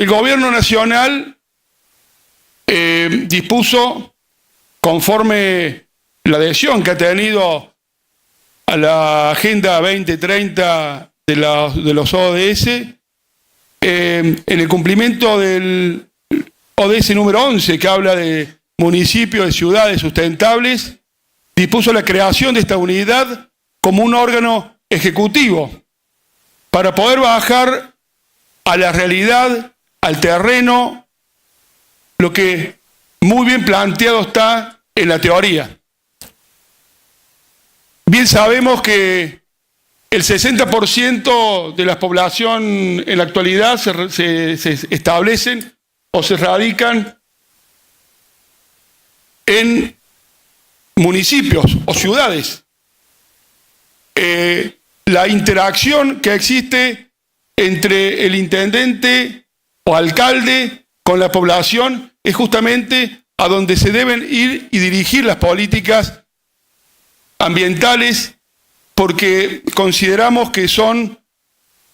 El gobierno nacional dispuso, conforme la adhesión que ha tenido a la Agenda 2030 de los ODS, en el cumplimiento del ODS número 11, que habla de municipios y ciudades sustentables, dispuso la creación de esta unidad como un órgano ejecutivo para poder bajar a la realidad, al terreno, lo que muy bien planteado está en la teoría. Bien sabemos que el 60% de la población en la actualidad se establecen o se radican en municipios o ciudades. La interacción que existe entre el intendente o alcalde con la población es justamente a donde se deben ir y dirigir las políticas ambientales, porque consideramos que son,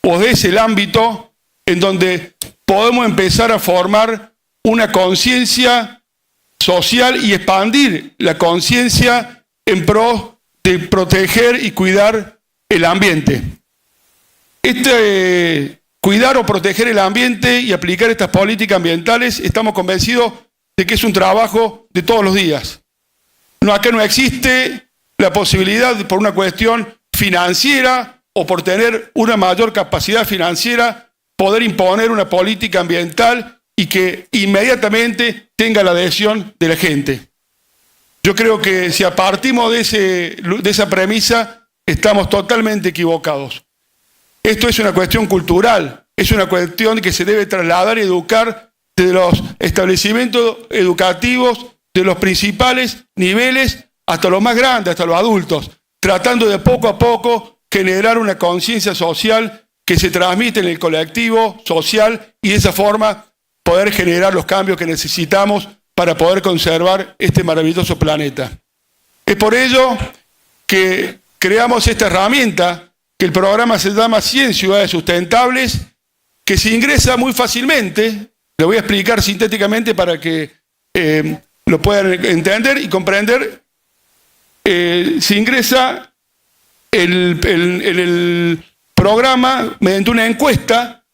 o es el ámbito en donde podemos empezar a formar una conciencia social y expandir la conciencia en pro de proteger y cuidar el ambiente. Cuidar o proteger el ambiente y aplicar estas políticas ambientales, estamos convencidos de que es un trabajo de todos los días. Acá no existe la posibilidad, por una cuestión financiera o por tener una mayor capacidad financiera, poder imponer una política ambiental y que inmediatamente tenga la adhesión de la gente. Yo creo que si partimos de esa premisa, estamos totalmente equivocados. Esto es una cuestión cultural, es una cuestión que se debe trasladar y educar desde los establecimientos educativos, de los principales niveles hasta los más grandes, hasta los adultos, tratando de poco a poco generar una conciencia social que se transmite en el colectivo social y de esa forma poder generar los cambios que necesitamos para poder conservar este maravilloso planeta. Es por ello que creamos esta herramienta, que el programa se llama 100 Ciudades Sustentables, que se ingresa muy fácilmente. Lo voy a explicar sintéticamente para que lo puedan entender y comprender. Se ingresa el programa mediante una encuesta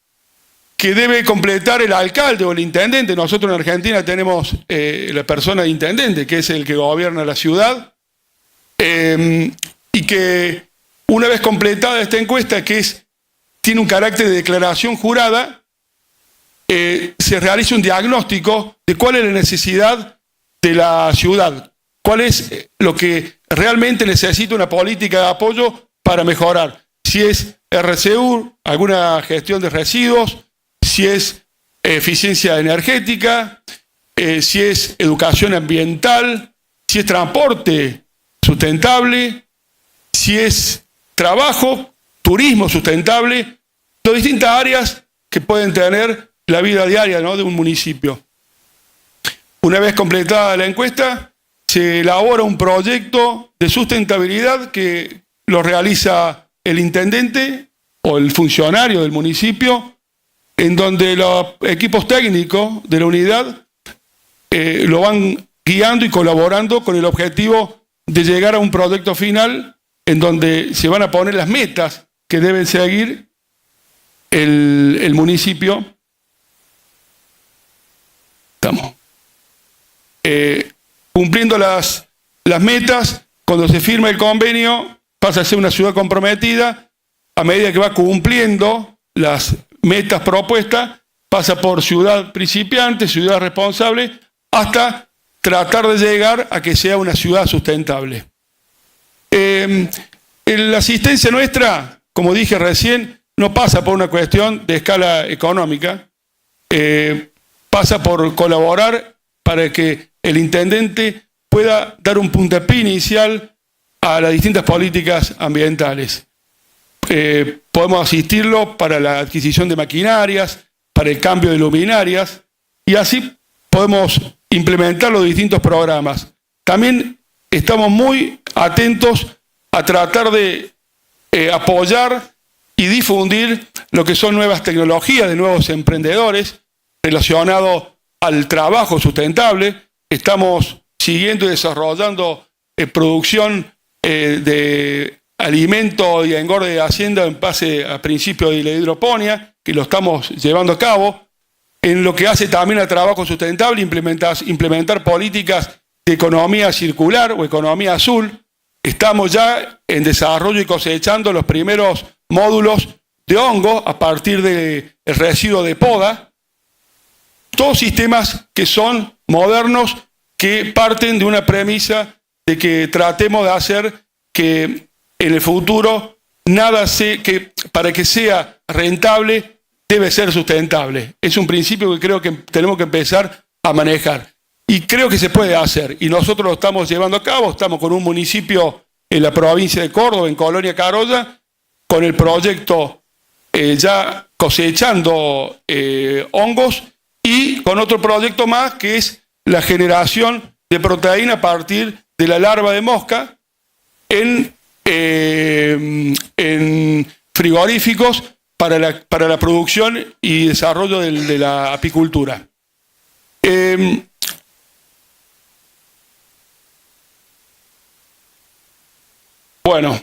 que debe completar el alcalde o el intendente. Nosotros en Argentina tenemos la persona de intendente, que es el que gobierna la ciudad, y que una vez completada esta encuesta, que tiene un carácter de declaración jurada, se realiza un diagnóstico de cuál es la necesidad de la ciudad, cuál es lo que realmente necesita una política de apoyo para mejorar. Si es RCU, alguna gestión de residuos, si es eficiencia energética, si es educación ambiental, si es transporte sustentable, si es trabajo, turismo sustentable, las distintas áreas que pueden tener la vida diaria, ¿no?, de un municipio. Una vez completada la encuesta, se elabora un proyecto de sustentabilidad que lo realiza el intendente o el funcionario del municipio, en donde los equipos técnicos de la unidad lo van guiando y colaborando con el objetivo de llegar a un proyecto final en donde se van a poner las metas que deben seguir el municipio. Estamos cumpliendo las metas. Cuando se firma el convenio, pasa a ser una ciudad comprometida. A medida que va cumpliendo las metas propuestas, pasa por ciudad principiante, ciudad responsable, hasta tratar de llegar a que sea una ciudad sustentable. La asistencia nuestra, como dije recién, no pasa por una cuestión de escala económica, pasa por colaborar para que el intendente pueda dar un puntapié inicial a las distintas políticas ambientales. Podemos asistirlo para la adquisición de maquinarias, para el cambio de luminarias, y así podemos implementar los distintos programas. También estamos muy atentos a tratar de apoyar y difundir lo que son nuevas tecnologías de nuevos emprendedores relacionado al trabajo sustentable. Estamos siguiendo y desarrollando producción de alimento y engorde de hacienda en base a principios de la hidroponía, que lo estamos llevando a cabo. En lo que hace también al trabajo sustentable, implementar políticas de economía circular o economía azul. Estamos ya en desarrollo y cosechando los primeros módulos de hongo a partir del residuo de poda. Todos sistemas que son modernos, que parten de una premisa de que tratemos de hacer que en el futuro para que sea rentable debe ser sustentable. Es un principio que creo que tenemos que empezar a manejar. Y creo que se puede hacer. Y nosotros lo estamos llevando a cabo. Estamos con un municipio en la provincia de Córdoba, en Colonia Carolla, con el proyecto ya cosechando hongos, y con otro proyecto más que es la generación de proteína a partir de la larva de mosca en frigoríficos para la producción y desarrollo de la apicultura. Bueno,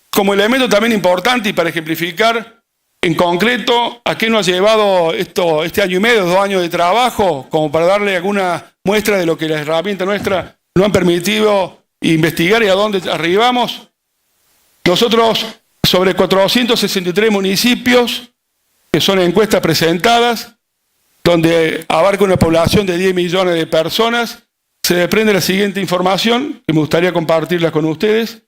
como elemento también importante y para ejemplificar en concreto a qué nos ha llevado este año y medio, 2 años de trabajo, como para darle alguna muestra de lo que las herramientas nuestras nos han permitido investigar y a dónde arribamos. Nosotros, sobre 463 municipios, que son encuestas presentadas, donde abarca una población de 10 millones de personas, se desprende la siguiente información, que me gustaría compartirla con ustedes.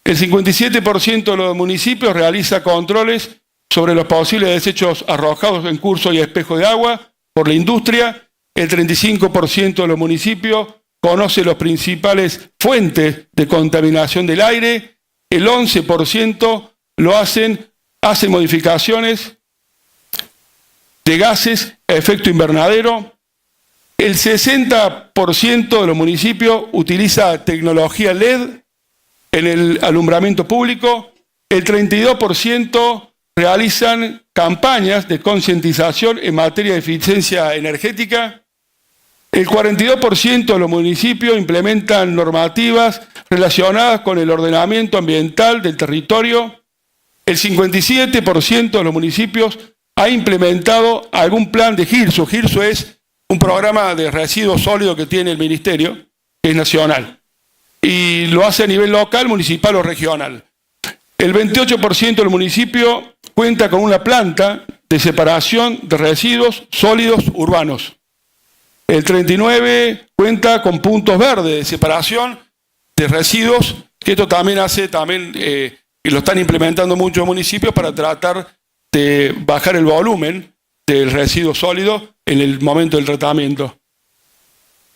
El 57% de los municipios realiza controles sobre los posibles desechos arrojados en curso y espejo de agua por la industria. El 35% de los municipios conoce las principales fuentes de contaminación del aire. El 11% hacen modificaciones de gases a efecto invernadero. El 60% de los municipios utiliza tecnología LED en el alumbramiento público. El 32% realizan campañas de concientización en materia de eficiencia energética. El 42% de los municipios implementan normativas relacionadas con el ordenamiento ambiental del territorio. El 57% de los municipios ha implementado algún plan de GIRSO. GIRSO es un programa de residuos sólidos que tiene el Ministerio, que es nacional, y lo hace a nivel local, municipal o regional. El 28% del municipio cuenta con una planta de separación de residuos sólidos urbanos. El 39% cuenta con puntos verdes de separación de residuos, que esto también y lo están implementando muchos municipios para tratar de bajar el volumen del residuo sólido en el momento del tratamiento.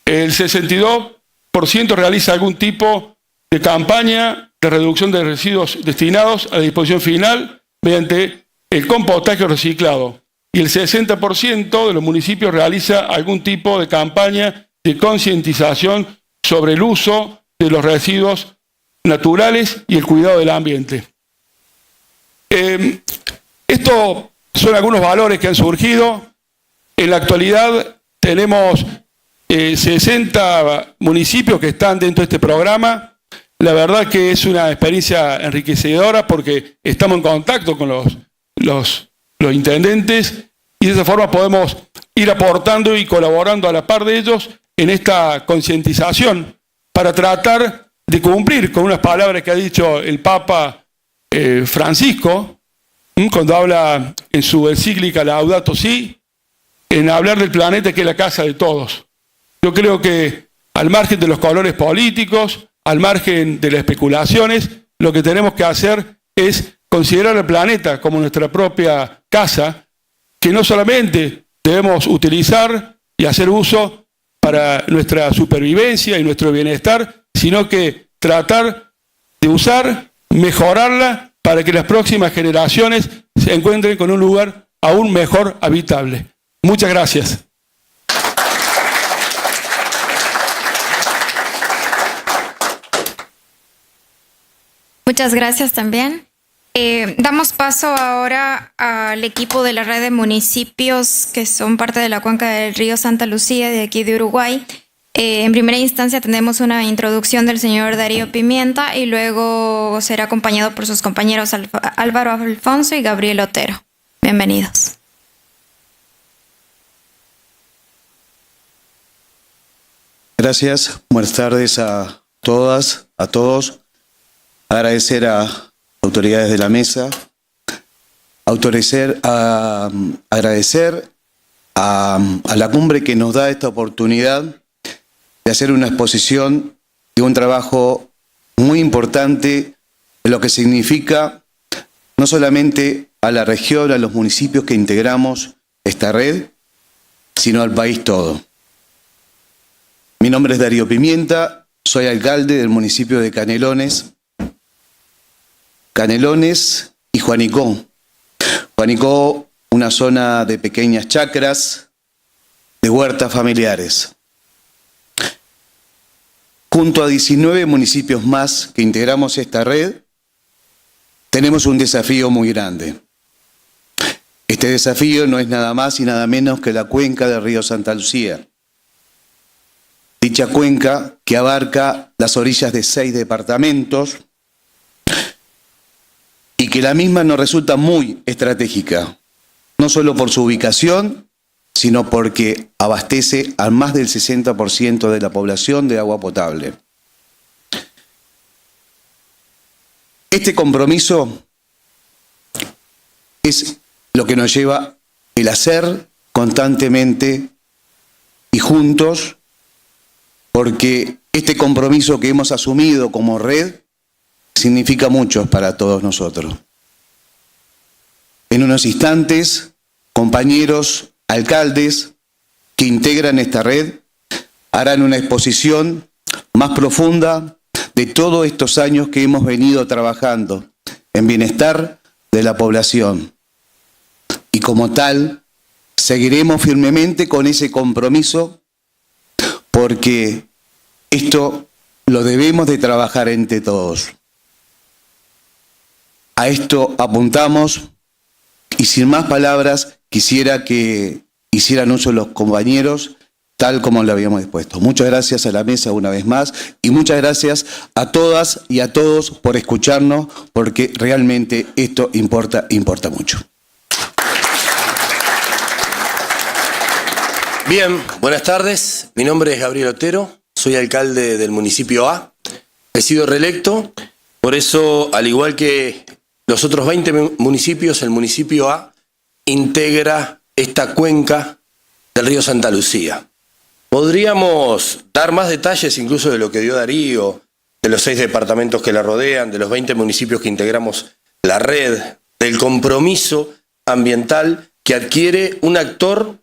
El 62% realiza algún tipo de campaña de reducción de residuos destinados a la disposición final mediante el compostaje reciclado. Y el 60% de los municipios realiza algún tipo de campaña de concientización sobre el uso de los residuos naturales y el cuidado del ambiente. Estos son algunos valores que han surgido. En la actualidad tenemos 60 municipios que están dentro de este programa. La verdad que es una experiencia enriquecedora porque estamos en contacto con los intendentes y de esa forma podemos ir aportando y colaborando a la par de ellos en esta concientización para tratar de cumplir con unas palabras que ha dicho el Papa Francisco cuando habla en su encíclica Laudato Si, en hablar del planeta que es la casa de todos. Yo creo que al margen de los colores políticos, al margen de las especulaciones, lo que tenemos que hacer es considerar el planeta como nuestra propia casa, que no solamente debemos utilizar y hacer uso para nuestra supervivencia y nuestro bienestar, sino que tratar de usar, mejorarla para que las próximas generaciones se encuentren con un lugar aún mejor habitable. Muchas gracias. Muchas gracias también. Damos paso ahora al equipo de la red de municipios que son parte de la cuenca del río Santa Lucía de aquí de Uruguay. En primera instancia tendremos una introducción del señor Darío Pimienta y luego será acompañado por sus compañeros Álvaro Alfonso y Gabriel Otero. Bienvenidos. Gracias, buenas tardes a todas, a todos. Agradecer a autoridades de la mesa, agradecer a la cumbre que nos da esta oportunidad de hacer una exposición de un trabajo muy importante de lo que significa no solamente a la región, a los municipios que integramos esta red, sino al país todo. Mi nombre es Darío Pimienta, soy alcalde del municipio de Canelones y Juanicó. Juanicó, una zona de pequeñas chacras, de huertas familiares. Junto a 19 municipios más que integramos esta red, tenemos un desafío muy grande. Este desafío no es nada más y nada menos que la cuenca del río Santa Lucía. Dicha cuenca que abarca las orillas de 6 departamentos y que la misma nos resulta muy estratégica, no solo por su ubicación, sino porque abastece a más del 60% de la población de agua potable. Este compromiso es lo que nos lleva el hacer constantemente y juntos, porque este compromiso que hemos asumido como red significa mucho para todos nosotros. En unos instantes, compañeros alcaldes que integran esta red harán una exposición más profunda de todos estos años que hemos venido trabajando en bienestar de la población. Y como tal, seguiremos firmemente con ese compromiso porque esto lo debemos de trabajar entre todos. A esto apuntamos y sin más palabras quisiera que hicieran uso los compañeros tal como lo habíamos dispuesto. Muchas gracias a la mesa una vez más y muchas gracias a todas y a todos por escucharnos porque realmente esto importa mucho. Bien, buenas tardes. Mi nombre es Gabriel Otero, soy alcalde del municipio A. He sido reelecto, por eso, al igual que los otros 20 municipios, el municipio A integra esta cuenca del río Santa Lucía. Podríamos dar más detalles incluso de lo que dio Darío, de los 6 departamentos que la rodean, de los 20 municipios que integramos la red, del compromiso ambiental que adquiere un actor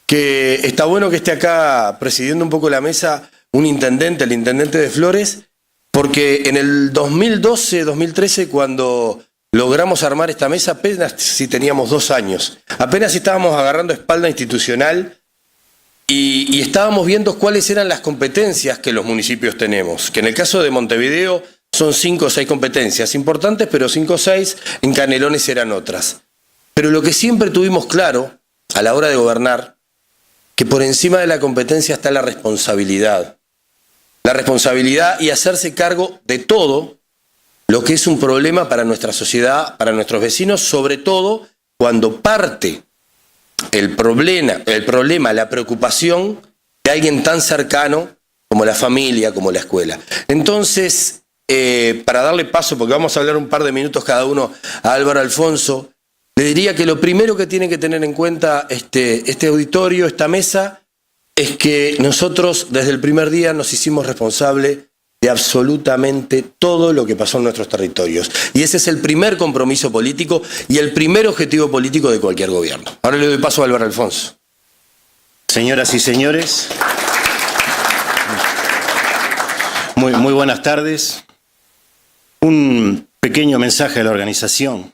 que está bueno que esté acá presidiendo un poco la mesa, un intendente, el intendente de Flores, porque en el 2012-2013, cuando logramos armar esta mesa, apenas si teníamos 2 años, apenas estábamos agarrando espalda institucional y estábamos viendo cuáles eran las competencias que los municipios tenemos, que en el caso de Montevideo son 5 o 6 competencias importantes, pero 5 o 6, en Canelones eran otras. Pero lo que siempre tuvimos claro a la hora de gobernar, que por encima de la competencia está la responsabilidad. La responsabilidad y hacerse cargo de todo lo que es un problema para nuestra sociedad, para nuestros vecinos, sobre todo cuando parte el problema, la preocupación de alguien tan cercano como la familia, como la escuela. Entonces, para darle paso, porque vamos a hablar un par de minutos cada uno a Álvaro Alfonso, le diría que lo primero que tiene que tener en cuenta este auditorio, esta mesa, es que nosotros desde el primer día nos hicimos responsables de absolutamente todo lo que pasó en nuestros territorios. Y ese es el primer compromiso político y el primer objetivo político de cualquier gobierno. Ahora le doy paso a Álvaro Alfonso. Señoras y señores, muy buenas tardes. Un pequeño mensaje a la organización.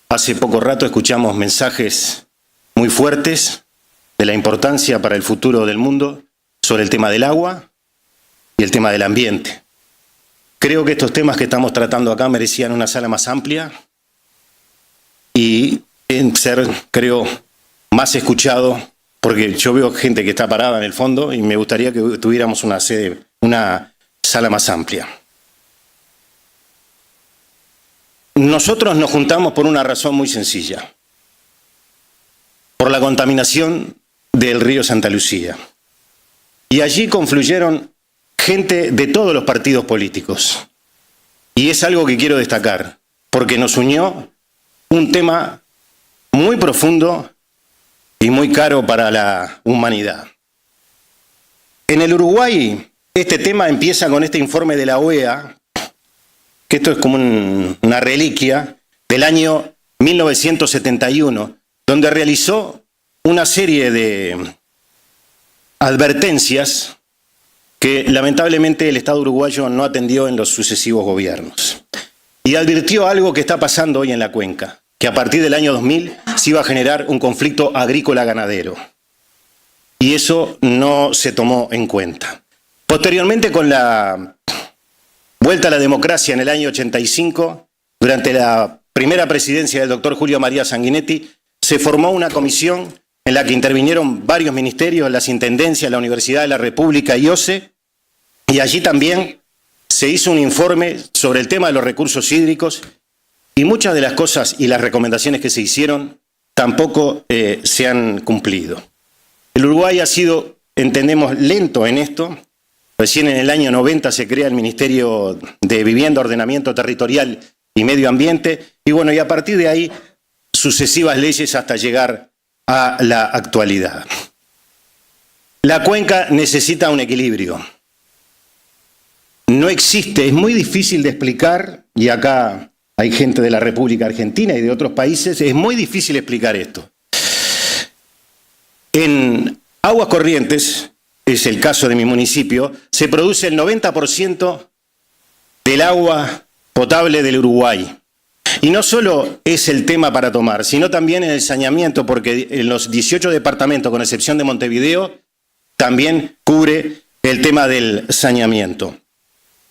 Hace poco rato escuchamos mensajes muy fuertes de la importancia para el futuro del mundo sobre el tema del agua y el tema del ambiente. Creo que estos temas que estamos tratando acá merecían una sala más amplia, y en ser, creo, más escuchado, porque yo veo gente que está parada en el fondo y me gustaría que tuviéramos una sala más amplia. Nosotros nos juntamos por una razón muy sencilla, por la contaminación del río Santa Lucía. Y allí confluyeron gente de todos los partidos políticos. Y es algo que quiero destacar, porque nos unió un tema muy profundo y muy caro para la humanidad. En el Uruguay, este tema empieza con este informe de la OEA, que esto es como una reliquia del año 1971, donde realizó una serie de advertencias que lamentablemente el Estado uruguayo no atendió en los sucesivos gobiernos. Y advirtió algo que está pasando hoy en la cuenca, que a partir del año 2000 se iba a generar un conflicto agrícola-ganadero. Y eso no se tomó en cuenta. Posteriormente, con la vuelta a la democracia en el año 85, durante la primera presidencia del doctor Julio María Sanguinetti, se formó una comisión en la que intervinieron varios ministerios, las intendencias, la Universidad de la República y OCE, y allí también se hizo un informe sobre el tema de los recursos hídricos, y muchas de las cosas y las recomendaciones que se hicieron tampoco se han cumplido. El Uruguay ha sido, entendemos, lento en esto. Recién en el año 90 se crea el Ministerio de Vivienda, Ordenamiento Territorial y Medio Ambiente, y bueno, y a partir de ahí sucesivas leyes hasta llegar a la actualidad. La cuenca necesita un equilibrio. No existe, es muy difícil de explicar, y acá hay gente de la República Argentina y de otros países, es muy difícil explicar esto. En Aguas Corrientes, es el caso de mi municipio, se produce el 90% del agua potable del Uruguay. Y no solo es el tema para tomar, sino también en el saneamiento, porque en los 18 departamentos, con excepción de Montevideo, también cubre el tema del saneamiento.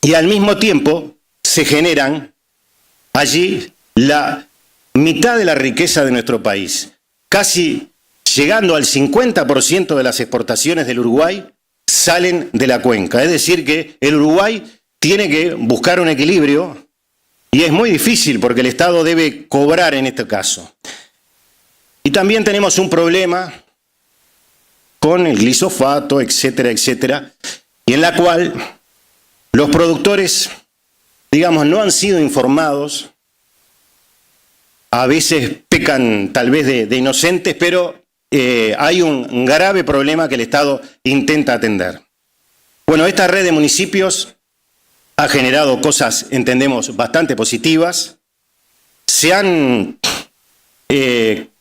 Y al mismo tiempo se generan allí la mitad de la riqueza de nuestro país. Casi llegando al 50% de las exportaciones del Uruguay salen de la cuenca. Es decir, que el Uruguay tiene que buscar un equilibrio. Y es muy difícil porque el Estado debe cobrar en este caso. Y también tenemos un problema con el glifosato, etcétera, etcétera, y en la cual los productores, digamos, no han sido informados, a veces pecan tal vez de inocentes, pero hay un grave problema que el Estado intenta atender. Bueno, esta red de municipios ha generado cosas, entendemos, bastante positivas. Se han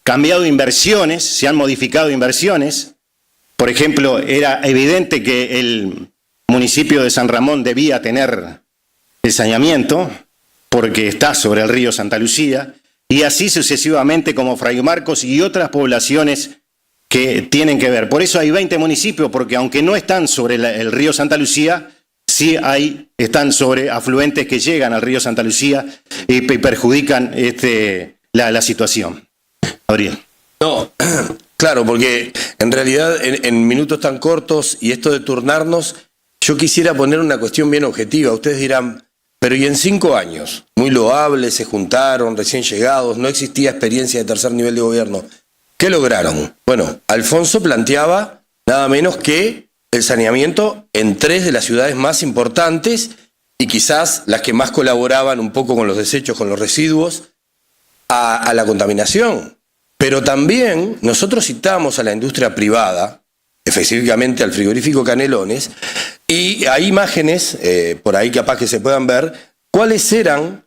cambiado inversiones, se han modificado inversiones. Por ejemplo, era evidente que el municipio de San Ramón debía tener el saneamiento, porque está sobre el río Santa Lucía, y así sucesivamente como Fray Marcos y otras poblaciones que tienen que ver. Por eso hay 20 municipios, porque aunque no están sobre el río Santa Lucía, sí están sobre afluentes que llegan al río Santa Lucía y perjudican la situación. Gabriel. No, claro, porque en realidad en minutos tan cortos y esto de turnarnos, yo quisiera poner una cuestión bien objetiva. Ustedes dirán, pero ¿y en 5 años? Muy loable, se juntaron, recién llegados, no existía experiencia de tercer nivel de gobierno. ¿Qué lograron? Bueno, Alfonso planteaba nada menos que el saneamiento en 3 de las ciudades más importantes y quizás las que más colaboraban un poco con los desechos, con los residuos, a la contaminación. Pero también nosotros citamos a la industria privada, específicamente al frigorífico Canelones, y hay imágenes, por ahí capaz que se puedan ver, cuáles eran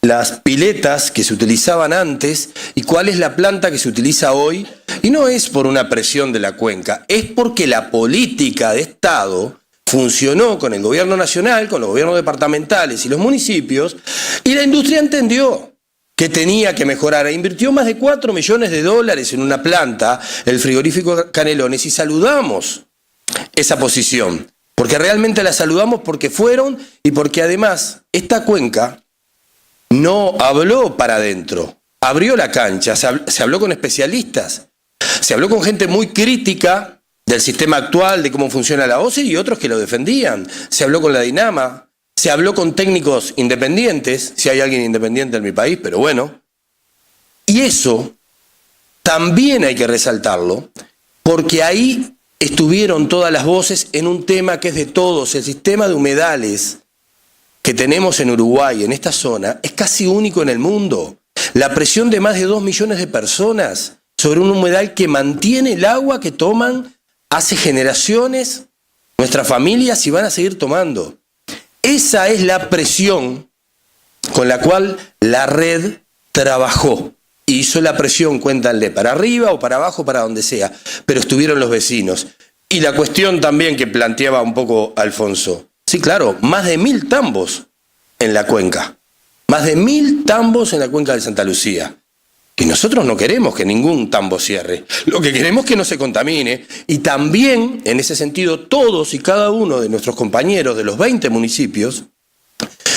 las piletas que se utilizaban antes y cuál es la planta que se utiliza hoy. Y no es por una presión de la cuenca, es porque la política de Estado funcionó con el gobierno nacional, con los gobiernos departamentales y los municipios, y la industria entendió que tenía que mejorar. Invirtió más de $4 millones en una planta, el frigorífico Canelones, y saludamos esa posición, porque realmente la saludamos porque fueron y porque además esta cuenca no habló para adentro, abrió la cancha, se habló con especialistas, se habló con gente muy crítica del sistema actual, de cómo funciona la OCE y otros que lo defendían. Se habló con la Dinama, se habló con técnicos independientes, si hay alguien independiente en mi país, pero bueno. Y eso también hay que resaltarlo, porque ahí estuvieron todas las voces en un tema que es de todos. El sistema de humedales que tenemos en Uruguay, en esta zona, es casi único en el mundo. La presión de más de 2 millones de personas sobre un humedal que mantiene el agua que toman hace generaciones nuestras familias y van a seguir tomando. Esa es la presión con la cual la red trabajó. Hizo la presión, cuéntanle, para arriba o para abajo, para donde sea, pero estuvieron los vecinos. Y la cuestión también que planteaba un poco Alfonso. Sí, claro, más de 1000 tambos en la cuenca. Más de 1000 tambos en la cuenca de Santa Lucía. Y nosotros no queremos que ningún tambo cierre. Lo que queremos es que no se contamine. Y también, en ese sentido, todos y cada uno de nuestros compañeros de los 20 municipios,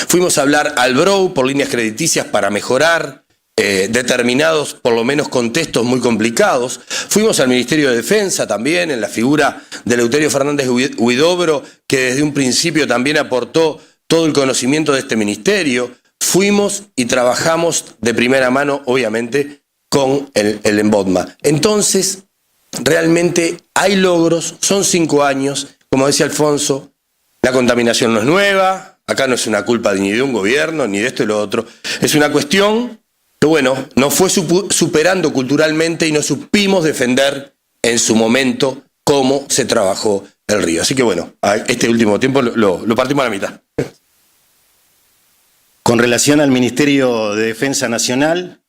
fuimos a hablar al BROU por líneas crediticias para mejorar determinados, por lo menos, contextos muy complicados. Fuimos al Ministerio de Defensa también, en la figura de Eleuterio Fernández Huidobro, que desde un principio también aportó todo el conocimiento de este ministerio. Fuimos y trabajamos de primera mano, obviamente, con el ENBODMA. Entonces, realmente hay logros, son 5 años, como decía Alfonso, la contaminación no es nueva, acá no es una culpa ni de un gobierno, ni de esto y lo otro, es una cuestión que, bueno, nos fue superando culturalmente y nos supimos defender en su momento cómo se trabajó el río. Así que, bueno, este último tiempo lo partimos a la mitad. Con relación al Ministerio de Defensa Nacional,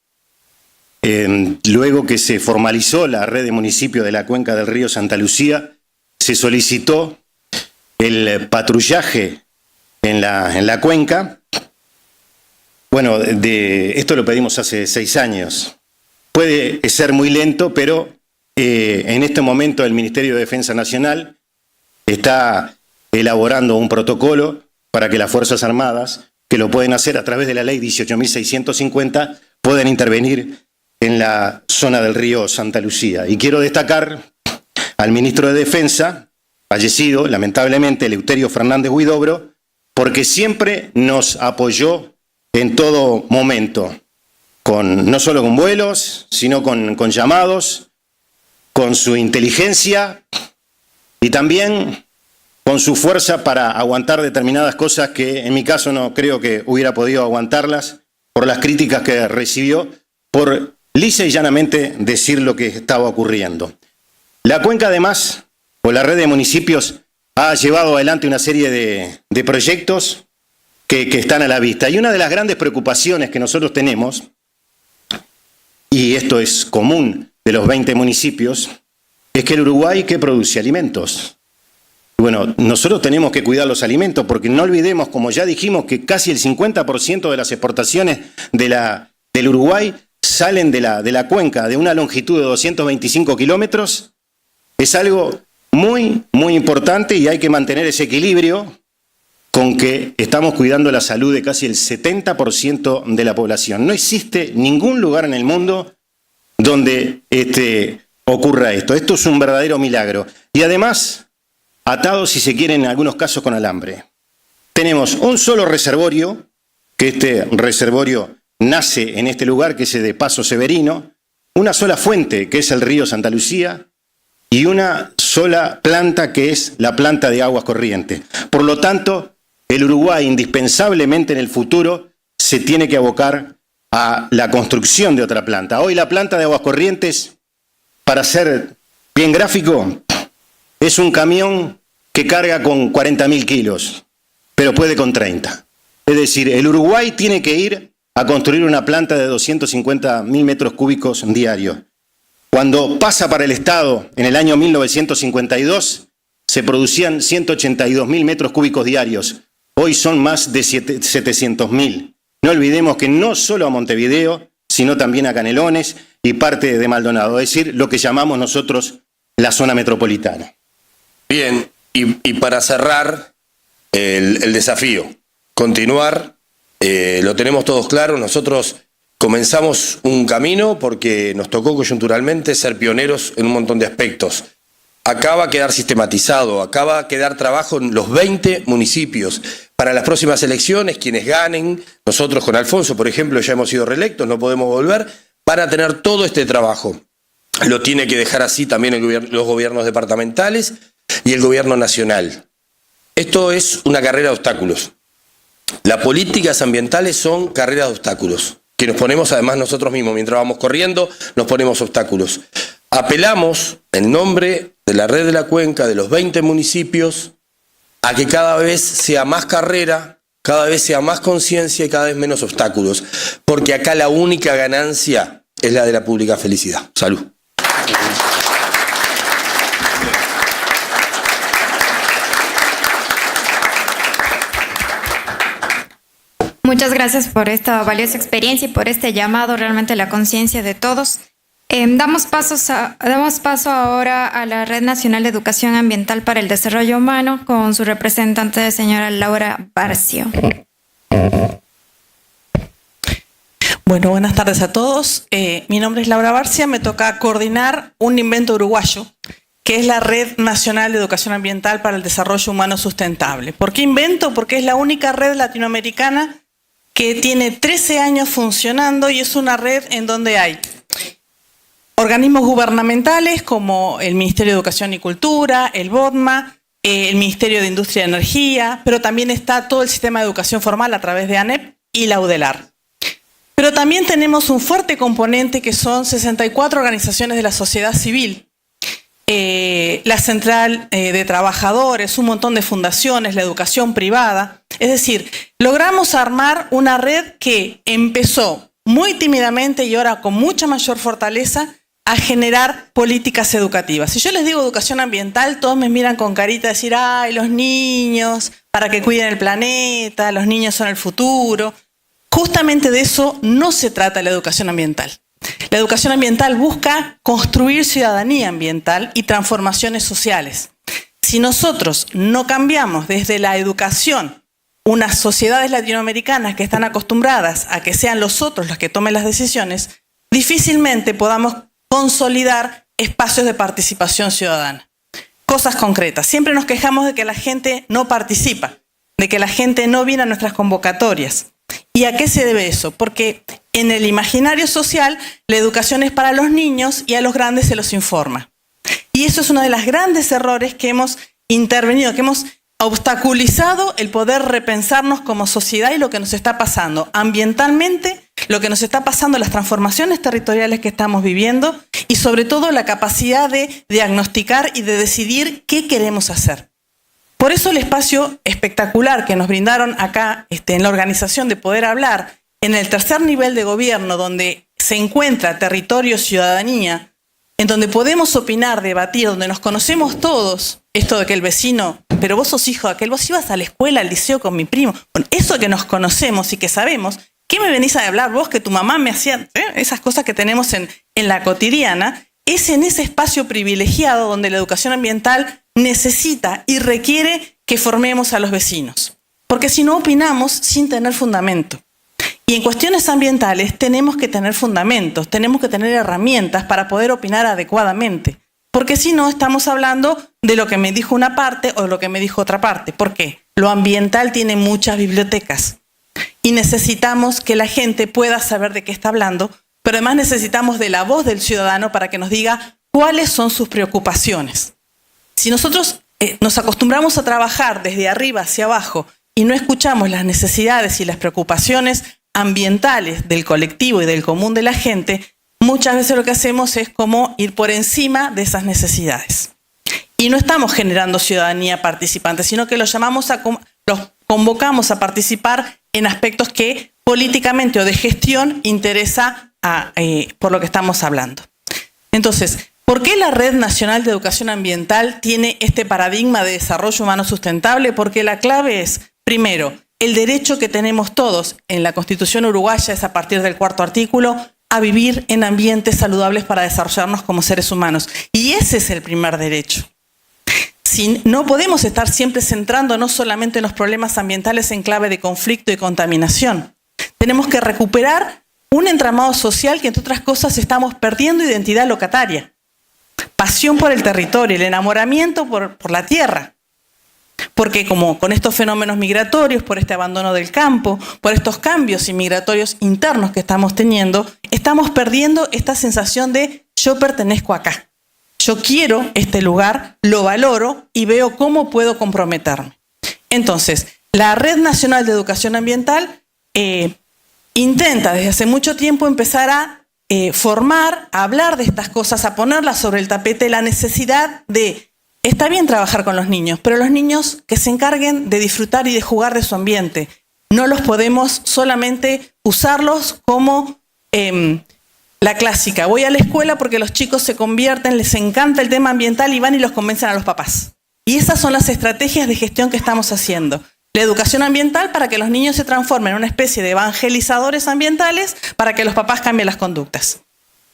luego que se formalizó la red de municipios de la cuenca del río Santa Lucía, se solicitó el patrullaje en la cuenca. Bueno, esto lo pedimos hace 6 años. Puede ser muy lento, pero en este momento el Ministerio de Defensa Nacional está elaborando un protocolo para que las Fuerzas Armadas, que lo pueden hacer a través de la ley 18.650, pueden intervenir en la zona del río Santa Lucía. Y quiero destacar al ministro de Defensa, fallecido lamentablemente, Eleuterio Fernández Huidobro, porque siempre nos apoyó en todo momento, no solo con vuelos, sino con llamados, con su inteligencia y también con su fuerza para aguantar determinadas cosas que en mi caso no creo que hubiera podido aguantarlas por las críticas que recibió, por lisa y llanamente decir lo que estaba ocurriendo. La cuenca además, o la red de municipios, ha llevado adelante una serie de proyectos que están a la vista. Y una de las grandes preocupaciones que nosotros tenemos, y esto es común de los 20 municipios, es que el Uruguay, ¿qué produce? Alimentos. Bueno, nosotros tenemos que cuidar los alimentos porque no olvidemos, como ya dijimos, que casi el 50% de las exportaciones del Uruguay salen de la cuenca de una longitud de 225 kilómetros. Es algo muy, muy importante y hay que mantener ese equilibrio con que estamos cuidando la salud de casi el 70% de la población. No existe ningún lugar en el mundo donde ocurra esto. Esto es un verdadero milagro. Y además, atados, si se quiere, en algunos casos con alambre. Tenemos un solo reservorio, que este reservorio nace en este lugar, que es de Paso Severino, una sola fuente, que es el río Santa Lucía, y una sola planta, que es la planta de aguas corrientes. Por lo tanto, el Uruguay indispensablemente en el futuro se tiene que abocar a la construcción de otra planta. Hoy la planta de aguas corrientes, para ser bien gráfico, es un camión que carga con 40.000 kilos, pero puede con 30. Es decir, el Uruguay tiene que ir a construir una planta de 250.000 metros cúbicos diarios. Cuando pasa para el Estado, en el año 1952, se producían 182.000 metros cúbicos diarios. Hoy son más de 700.000. No olvidemos que no solo a Montevideo, sino también a Canelones y parte de Maldonado, es decir, lo que llamamos nosotros la zona metropolitana. Bien, y para cerrar el desafío, continuar, lo tenemos todos claro, nosotros comenzamos un camino porque nos tocó coyunturalmente ser pioneros en un montón de aspectos. Acá va a quedar sistematizado, acá va a quedar trabajo en los 20 municipios. Para las próximas elecciones, quienes ganen, nosotros con Alfonso, por ejemplo, ya hemos sido reelectos, no podemos volver, van a tener todo este trabajo. Lo tiene que dejar así también los gobiernos departamentales y el gobierno nacional. Esto es una carrera de obstáculos. Las políticas ambientales son carreras de obstáculos, que nos ponemos además nosotros mismos. Mientras vamos corriendo, nos ponemos obstáculos. Apelamos, en nombre de la Red de la Cuenca, de los 20 municipios, a que cada vez sea más carrera, cada vez sea más conciencia y cada vez menos obstáculos. Porque acá la única ganancia es la de la pública felicidad. Salud. Muchas gracias por esta valiosa experiencia y por este llamado realmente a la conciencia de todos. Damos paso ahora a la Red Nacional de Educación Ambiental para el Desarrollo Humano con su representante, señora Laura Barcio. Bueno, buenas tardes a todos. Mi nombre es Laura Barcia, me toca coordinar un invento uruguayo, que es la Red Nacional de Educación Ambiental para el Desarrollo Humano Sustentable. ¿Por qué invento? Porque es la única red latinoamericana que tiene 13 años funcionando y es una red en donde hay organismos gubernamentales como el Ministerio de Educación y Cultura, el BODMA, el Ministerio de Industria y Energía, pero también está todo el sistema de educación formal a través de ANEP y la UDELAR. Pero también tenemos un fuerte componente que son 64 organizaciones de la sociedad civil, la Central de Trabajadores, un montón de fundaciones, la educación privada. Es decir, logramos armar una red que empezó muy tímidamente y ahora con mucha mayor fortaleza a generar políticas educativas. Si yo les digo educación ambiental, todos me miran con carita de decir, ay, los niños, para que cuiden el planeta, los niños son el futuro. Justamente de eso no se trata la educación ambiental. La educación ambiental busca construir ciudadanía ambiental y transformaciones sociales. Si nosotros no cambiamos desde la educación unas sociedades latinoamericanas que están acostumbradas a que sean los otros los que tomen las decisiones, difícilmente podamos consolidar espacios de participación ciudadana. Cosas concretas. Siempre nos quejamos de que la gente no participa, de que la gente no viene a nuestras convocatorias. ¿Y a qué se debe eso? Porque en el imaginario social la educación es para los niños y a los grandes se los informa. Y eso es uno de los grandes errores que hemos intervenido, que hemos obstaculizado el poder repensarnos como sociedad y lo que nos está pasando ambientalmente, lo que nos está pasando, las transformaciones territoriales que estamos viviendo y sobre todo la capacidad de diagnosticar y de decidir qué queremos hacer. Por eso el espacio espectacular que nos brindaron acá en la organización de poder hablar en el tercer nivel de gobierno donde se encuentra territorio, ciudadanía, en donde podemos opinar, debatir, donde nos conocemos todos, esto de que el vecino, pero vos sos hijo de aquel, vos ibas a la escuela, al liceo con mi primo, bueno, eso que nos conocemos y que sabemos, ¿qué me venís a hablar vos que tu mamá me hacía? Esas cosas que tenemos en la cotidiana, es en ese espacio privilegiado donde la educación ambiental necesita y requiere que formemos a los vecinos. Porque si no opinamos sin tener fundamento. Y en cuestiones ambientales tenemos que tener fundamentos, tenemos que tener herramientas para poder opinar adecuadamente. Porque si no estamos hablando de lo que me dijo una parte o de lo que me dijo otra parte. ¿Por qué? Lo ambiental tiene muchas bibliotecas. Y necesitamos que la gente pueda saber de qué está hablando, pero además necesitamos de la voz del ciudadano para que nos diga cuáles son sus preocupaciones. Si nosotros nos acostumbramos a trabajar desde arriba hacia abajo y no escuchamos las necesidades y las preocupaciones ambientales del colectivo y del común de la gente, muchas veces lo que hacemos es como ir por encima de esas necesidades. Y no estamos generando ciudadanía participante, sino que los convocamos a participar en aspectos que políticamente o de gestión interesa por lo que estamos hablando. Entonces, ¿por qué la Red Nacional de Educación Ambiental tiene este paradigma de desarrollo humano sustentable? Porque la clave es, primero, el derecho que tenemos todos en la Constitución uruguaya es a partir del 4º artículo a vivir en ambientes saludables para desarrollarnos como seres humanos. Y ese es el primer derecho. No podemos estar siempre centrándonos solamente en los problemas ambientales en clave de conflicto y contaminación. Tenemos que recuperar un entramado social que, entre otras cosas, estamos perdiendo identidad locataria, pasión por el territorio, el enamoramiento por la tierra. Porque como con estos fenómenos migratorios, por este abandono del campo, por estos cambios inmigratorios internos que estamos teniendo, estamos perdiendo esta sensación de yo pertenezco acá. Yo quiero este lugar, lo valoro y veo cómo puedo comprometerme. Entonces, la Red Nacional de Educación Ambiental intenta desde hace mucho tiempo empezar a formar, a hablar de estas cosas, a ponerlas sobre el tapete, la necesidad de... Está bien trabajar con los niños, pero los niños que se encarguen de disfrutar y de jugar de su ambiente. No los podemos solamente usarlos como la clásica. Voy a la escuela porque los chicos se convierten, les encanta el tema ambiental y van y los convencen a los papás. Y esas son las estrategias de gestión que estamos haciendo. La educación ambiental para que los niños se transformen en una especie de evangelizadores ambientales para que los papás cambien las conductas.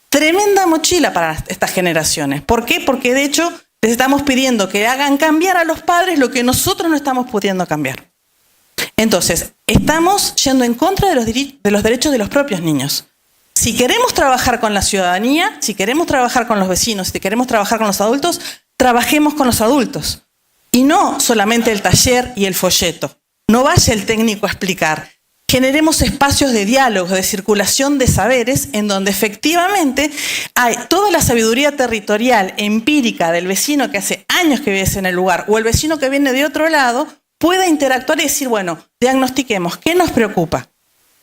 Tremenda mochila para estas generaciones. ¿Por qué? Porque de hecho... les estamos pidiendo que hagan cambiar a los padres lo que nosotros no estamos pudiendo cambiar. Entonces, estamos yendo en contra de los derechos de los propios niños. Si queremos trabajar con la ciudadanía, si queremos trabajar con los vecinos, si queremos trabajar con los adultos, trabajemos con los adultos. Y no solamente el taller y el folleto. No vaya el técnico a explicar. Generemos espacios de diálogo, de circulación de saberes, en donde efectivamente hay toda la sabiduría territorial, empírica del vecino que hace años que vive en el lugar, o el vecino que viene de otro lado, pueda interactuar y decir, bueno, diagnostiquemos, ¿qué nos preocupa?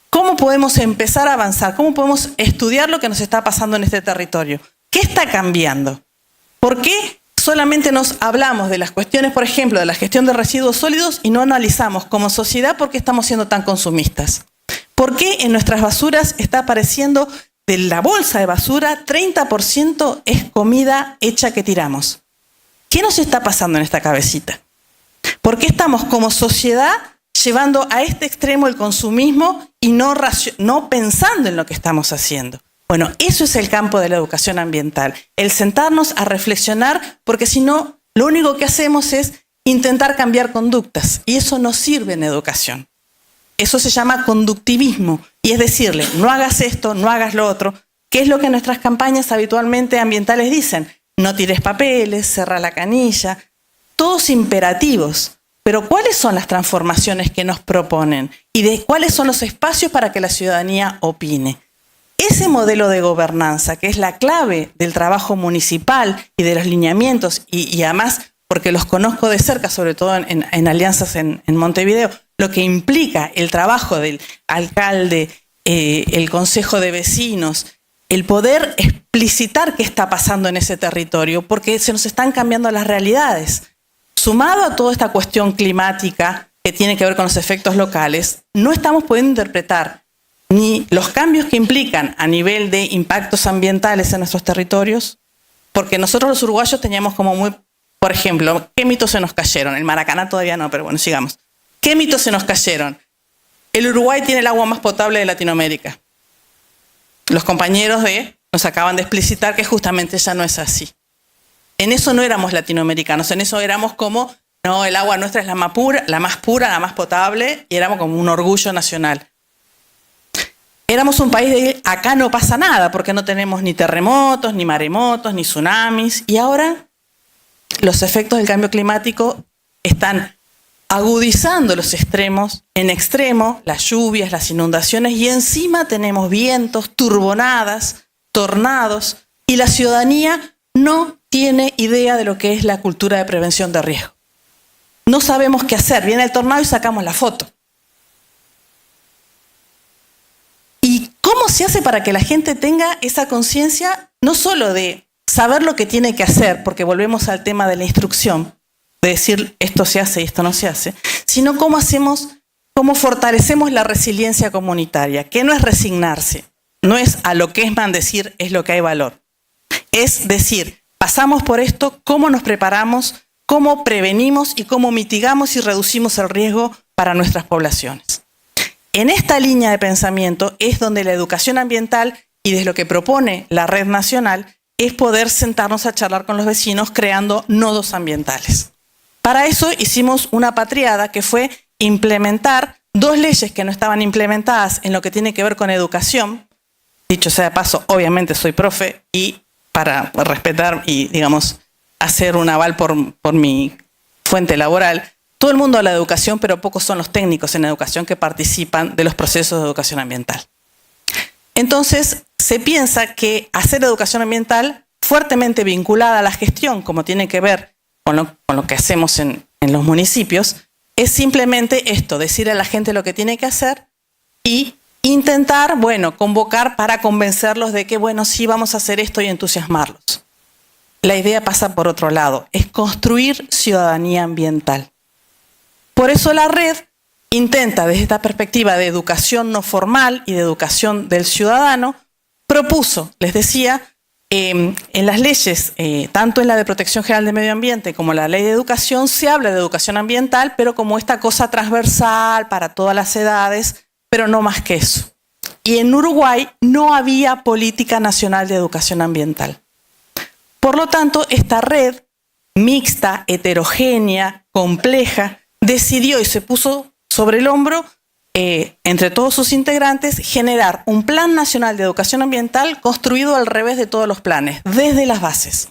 ¿Cómo podemos empezar a avanzar? ¿Cómo podemos estudiar lo que nos está pasando en este territorio? ¿Qué está cambiando? ¿Por qué solamente nos hablamos de las cuestiones, por ejemplo, de la gestión de residuos sólidos y no analizamos como sociedad por qué estamos siendo tan consumistas? ¿Por qué en nuestras basuras está apareciendo de la bolsa de basura 30% es comida hecha que tiramos? ¿Qué nos está pasando en esta cabecita? ¿Por qué estamos como sociedad llevando a este extremo el consumismo y no pensando en lo que estamos haciendo? Bueno, eso es el campo de la educación ambiental, el sentarnos a reflexionar, porque si no, lo único que hacemos es intentar cambiar conductas, y eso no sirve en educación. Eso se llama conductivismo, y es decirle, no hagas esto, no hagas lo otro, que es lo que nuestras campañas habitualmente ambientales dicen. No tires papeles, cerra la canilla, todos imperativos. Pero ¿cuáles son las transformaciones que nos proponen? ¿Y cuáles son los espacios para que la ciudadanía opine? Ese modelo de gobernanza, que es la clave del trabajo municipal y de los lineamientos, y además, porque los conozco de cerca, sobre todo en alianzas en Montevideo, lo que implica el trabajo del alcalde, el consejo de vecinos, el poder explicitar qué está pasando en ese territorio, porque se nos están cambiando las realidades. Sumado a toda esta cuestión climática que tiene que ver con los efectos locales, no estamos pudiendo interpretar ni los cambios que implican a nivel de impactos ambientales en nuestros territorios, porque nosotros los uruguayos teníamos como muy, por ejemplo, ¿qué mitos se nos cayeron? El Maracaná todavía no, pero bueno, sigamos. ¿Qué mitos se nos cayeron? El Uruguay tiene el agua más potable de Latinoamérica. Los compañeros nos acaban de explicitar que justamente ya no es así. En eso no éramos latinoamericanos, en eso éramos como, no, el agua nuestra es la más pura, la más potable, y éramos como un orgullo nacional. Éramos un país de acá no pasa nada, porque no tenemos ni terremotos, ni maremotos, ni tsunamis, y ahora los efectos del cambio climático están agudizando los extremos, en extremo, las lluvias, las inundaciones, y encima tenemos vientos, turbonadas, tornados, y la ciudadanía no tiene idea de lo que es la cultura de prevención de riesgo. No sabemos qué hacer, viene el tornado y sacamos la foto. ¿Y cómo se hace para que la gente tenga esa conciencia, no solo de saber lo que tiene que hacer, porque volvemos al tema de la instrucción, de decir esto se hace y esto no se hace, sino cómo fortalecemos la resiliencia comunitaria, que no es resignarse, no es a lo que es decir es lo que hay valor. Es decir, pasamos por esto, cómo nos preparamos, cómo prevenimos y cómo mitigamos y reducimos el riesgo para nuestras poblaciones. En esta línea de pensamiento es donde la educación ambiental y desde lo que propone la Red Nacional es poder sentarnos a charlar con los vecinos creando nodos ambientales. Para eso hicimos una patriada que fue implementar 2 leyes que no estaban implementadas en lo que tiene que ver con educación, dicho sea de paso, obviamente soy profe y para respetar y, digamos, hacer un aval por mi fuente laboral, todo el mundo habla de educación, pero pocos son los técnicos en educación que participan de los procesos de educación ambiental. Entonces, se piensa que hacer educación ambiental fuertemente vinculada a la gestión, como tiene que ver con lo que hacemos en los municipios, es simplemente esto, decir a la gente lo que tiene que hacer y intentar, bueno, convocar para convencerlos de que, bueno, sí vamos a hacer esto y entusiasmarlos. La idea pasa por otro lado, es construir ciudadanía ambiental. Por eso la red intenta, desde esta perspectiva de educación no formal y de educación del ciudadano, propuso, les decía, en las leyes, tanto en la de Protección General del Medio Ambiente como la Ley de Educación, se habla de educación ambiental, pero como esta cosa transversal para todas las edades, pero no más que eso. Y en Uruguay no había política nacional de educación ambiental. Por lo tanto, esta red mixta, heterogénea, compleja, decidió y se puso sobre el hombro, entre todos sus integrantes, generar un Plan Nacional de Educación Ambiental construido al revés de todos los planes, desde las bases.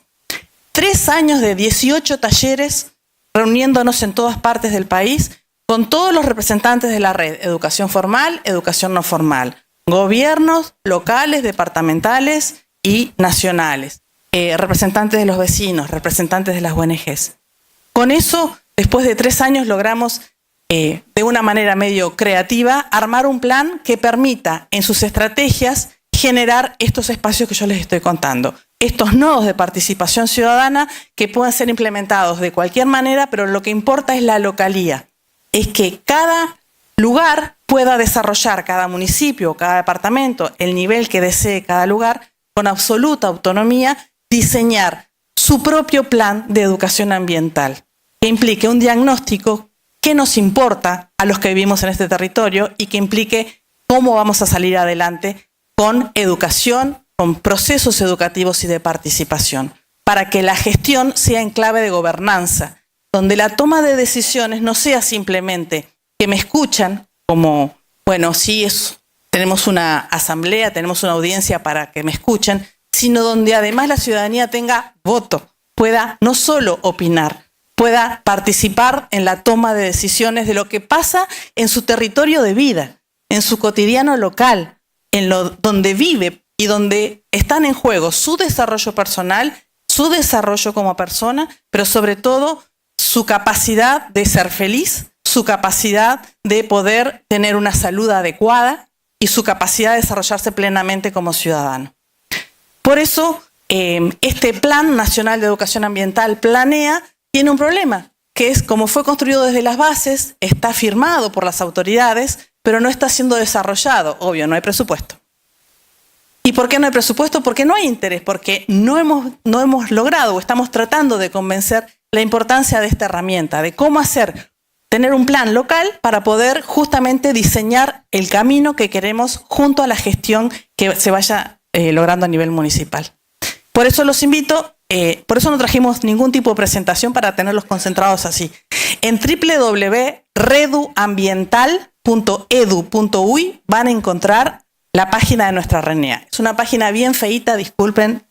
3 años de 18 talleres, reuniéndonos en todas partes del país, con todos los representantes de la red, educación formal, educación no formal, gobiernos locales, departamentales y nacionales, representantes de los vecinos, representantes de las ONGs. Con eso, después de 3 años, logramos de una manera medio creativa, armar un plan que permita en sus estrategias generar estos espacios que yo les estoy contando. Estos nodos de participación ciudadana que puedan ser implementados de cualquier manera, pero lo que importa es la localía. Es que cada lugar pueda desarrollar, cada municipio, cada departamento, el nivel que desee cada lugar, con absoluta autonomía, diseñar su propio plan de educación ambiental, que implique un diagnóstico qué nos importa a los que vivimos en este territorio y que implique cómo vamos a salir adelante con educación, con procesos educativos y de participación, para que la gestión sea en clave de gobernanza, donde la toma de decisiones no sea simplemente que me escuchan, como, bueno, sí, tenemos una asamblea, tenemos una audiencia para que me escuchen, sino donde además la ciudadanía tenga voto, pueda no solo opinar, pueda participar en la toma de decisiones de lo que pasa en su territorio de vida, en su cotidiano local, donde vive y donde están en juego su desarrollo personal, su desarrollo como persona, pero sobre todo su capacidad de ser feliz, su capacidad de poder tener una salud adecuada y su capacidad de desarrollarse plenamente como ciudadano. Por eso, este Plan Nacional de Educación Ambiental tiene un problema, que es como fue construido desde las bases, está firmado por las autoridades, pero no está siendo desarrollado. Obvio, no hay presupuesto. ¿Y por qué no hay presupuesto? Porque no hay interés, porque no hemos logrado o estamos tratando de convencer la importancia de esta herramienta, de cómo tener un plan local para poder justamente diseñar el camino que queremos junto a la gestión que se vaya logrando a nivel municipal. Por eso los invito, por eso no trajimos ningún tipo de presentación para tenerlos concentrados así. En www.reduambiental.edu.uy van a encontrar la página de nuestra RNA. Es una página bien feíta, disculpen,